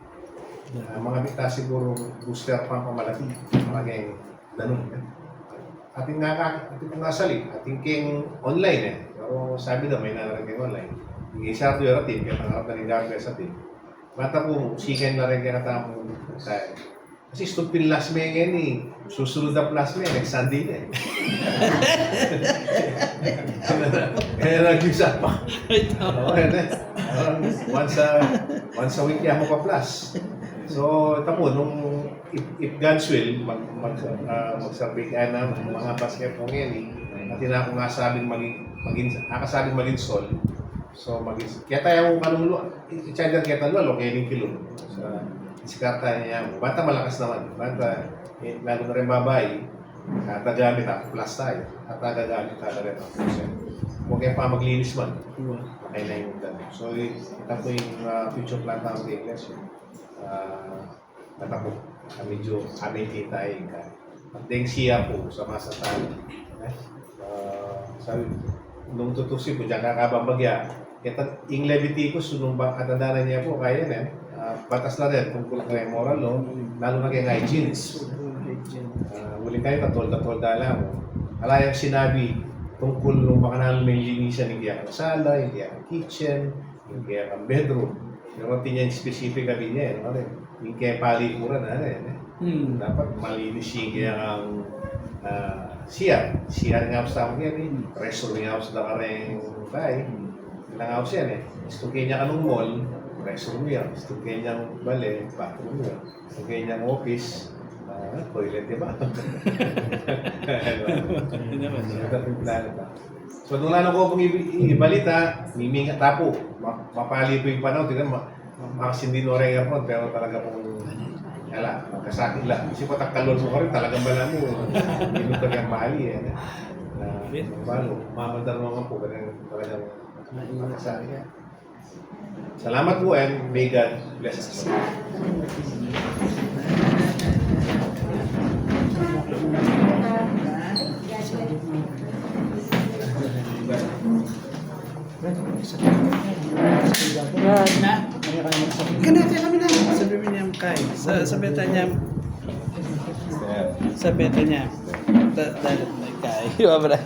Mga bita siguro booster pang pamalaki. Maging ganun. Ating nga sali, ating king online eh. Pero sabi daw may nalaragay online. Yung isa ito yung atin, kaya nangarap na rin gagawin sa atin. Mata po, sikin na rin kaya natamong tayo. Kasi stupid last may ngayon eh. Susunod na plus may, next Sunday na eh. Kaya nag-use pa. Once Once a week yan mo pa plus. So, ito po, if God's will, mag-survey ka na mga basketball ngayon, at ako nga sabing akasabing mag-install. So, kaya tayo kanong i-charger kaya tayo, kaya kilo. Sa iskarta niya, bata malakas naman. Bata, lalo na rin babae, gagamit ako, plus tayo. At gagamit tayo rin ako. Huwag kayo pa maglinis man. Okay na yung dami. So, ito po yung future plan namin sa iglesia. Natapos, medyo kami kita ay at dahil siya po sa masatalo. Sabi, nung tutusin po, diyan kakabambagya, yung Leviticus, nung katandaan niya po, kaya na, batas na rin tungkol kay moral law, lalo na kay hygienist. Huli kayo, katol-katolda lang. Alayang sinabi tungkol nung baka namin may linisan, hindi ang sala, hindi ang kitchen, hindi ang bedroom. Yung niya yung specific gabi niya, yung kaya palikuran na rin. Dapat malinis siya ang siya nga sa amin yan, resort nga sa dakareng tayo. Ilang house yan Istukin niya kanong mall, resort niya. Istukin niyang bale, bathroom niya. Istukin niyang office, toilet, diba? So, nung lalo ko kung ibalita, mimingat tapo. Mapali po yung panahon, tignan mo, makasindi no rin aircon, pero talaga pong magkasakit lang. Kasi patakkalon mo ka rin, talagang bala mo. Hindi mo talagang mahali mamandar mo nga po, talagang magkasakit. Salamat po and may God bless us. Ganito kami na. Sabi niya kay. Sa beta niya. Sa beta niya. Dahil may kay. Wabra.